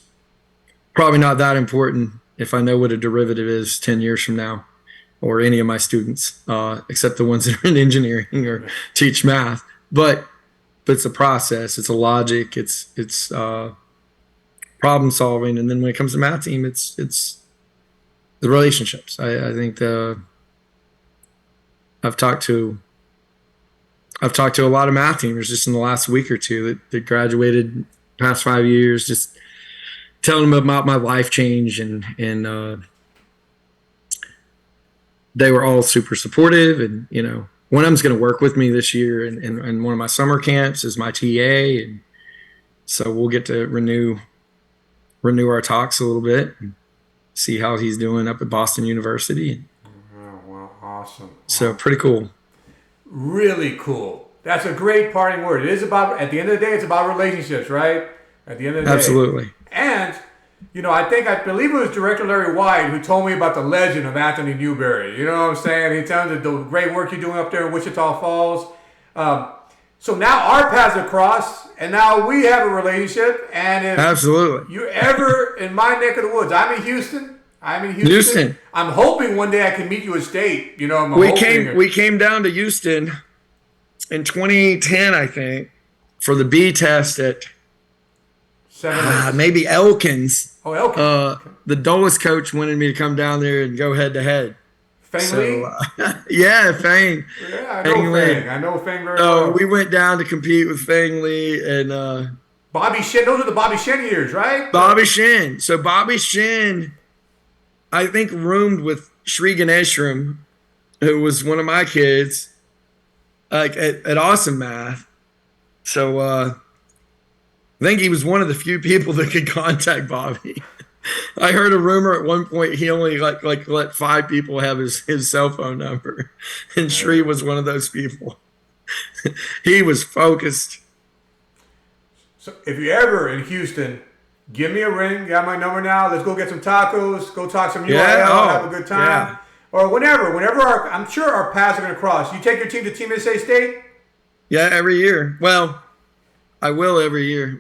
probably not that important if I know what a derivative is 10 years from now, or any of my students, except the ones that are in engineering or teach math. But it's a process, it's a logic, it's problem solving, and then when it comes to math team, it's the relationships. I think I've talked to a lot of math teamers just in the last week or two that graduated past 5 years, just telling them about my life change, and they were all super supportive. And one of them's going to work with me this year in one of my summer camps as my TA, and so we'll get to renew our talks a little bit and see how he's doing up at Boston University. Oh, well, awesome. So pretty cool. Really cool. That's a great parting word. It is about, at the end of the day, it's about relationships, right? At the end of the day. Absolutely. And, I believe it was Director Larry White who told me about the legend of Anthony Newberry. You know what I'm saying? He tells me the great work you're doing up there in Wichita Falls. So now our paths are crossed, and now we have a relationship. And if Absolutely. you're ever in my neck of the woods, I'm in Houston. I'm hoping one day I can meet you at state. We came down to Houston in 2010, I think, for the B test at maybe Elkins. Oh, Elkins. The Dulles coach wanted me to come down there and go head to head. Lee? Yeah, Fang. Yeah, I know Fang. I know Fang very well. We went down to compete with Fang Lee and Bobby Shin. Those are the Bobby Shin years, right? Bobby Shin. So Bobby Shin, I think, roomed with Shri Ganeshram, who was one of my kids, like at Awesome Math. So I think he was one of the few people that could contact Bobby. I heard a rumor at one point he only let 5 people have his cell phone number, and Shri was one of those people. He was focused. So if you're ever in Houston, give me a ring. You got my number now. Let's go get some tacos. Go talk some UIL. Have a good time. Yeah. Or whenever I'm sure our paths are going to cross. You take your team to Team USA State? Yeah, every year. Well, I will every year.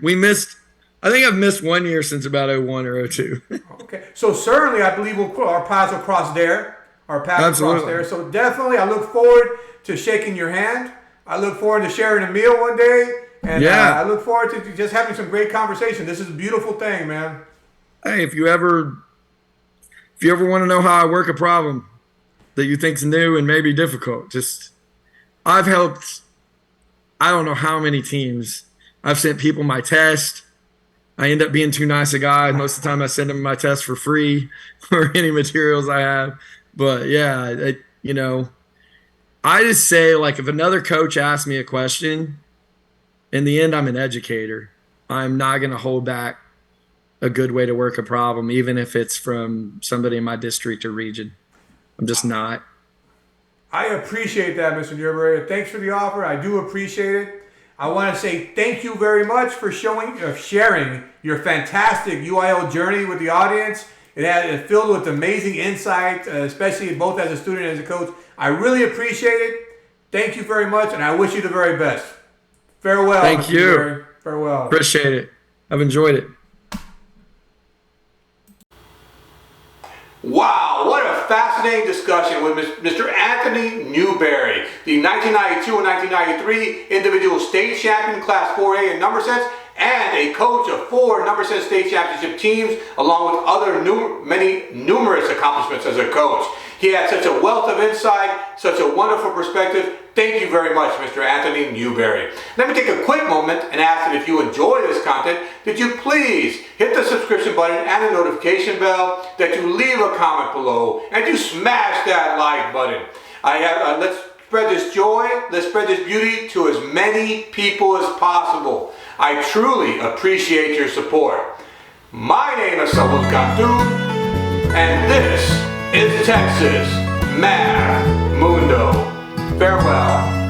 I think I've missed 1 year since about 01 or 02. Okay. So certainly I believe our paths will cross there. So definitely I look forward to shaking your hand. I look forward to sharing a meal one day. And I look forward to just having some great conversation. This is a beautiful thing, man. Hey, if you ever want to know how I work a problem that you think's new and maybe difficult, I've helped, I don't know how many teams. I've sent people my test. I end up being too nice a guy. Most of the time I send them my test for free or any materials I have. But yeah, I just say, like, if another coach asks me a question, in the end, I'm an educator. I'm not going to hold back a good way to work a problem, even if it's from somebody in my district or region. I'm just not. I appreciate that, Mr. Newberry. Thanks for the offer. I do appreciate it. I want to say thank you very much for sharing your fantastic UIL journey with the audience. It's filled with amazing insight, especially both as a student and as a coach. I really appreciate it. Thank you very much, and I wish you the very best. Farewell. Thank you. Newberry. Farewell. Appreciate it. I've enjoyed it. Wow, what a fascinating discussion with Mr. Anthony Newberry, the 1992 and 1993 individual state champion, Class 4A in number sets, and a coach of 4 number set state championship teams, along with other many numerous accomplishments as a coach. He had such a wealth of insight, such a wonderful perspective. Thank you very much, Mr. Anthony Newberry. Let me take a quick moment and ask that if you enjoy this content, that you please hit the subscription button and the notification bell, that you leave a comment below, and you smash that like button. Let's spread this joy, let's spread this beauty to as many people as possible. I truly appreciate your support. My name is Sabut Kantu, and this is Texas Math Mundo. Farewell.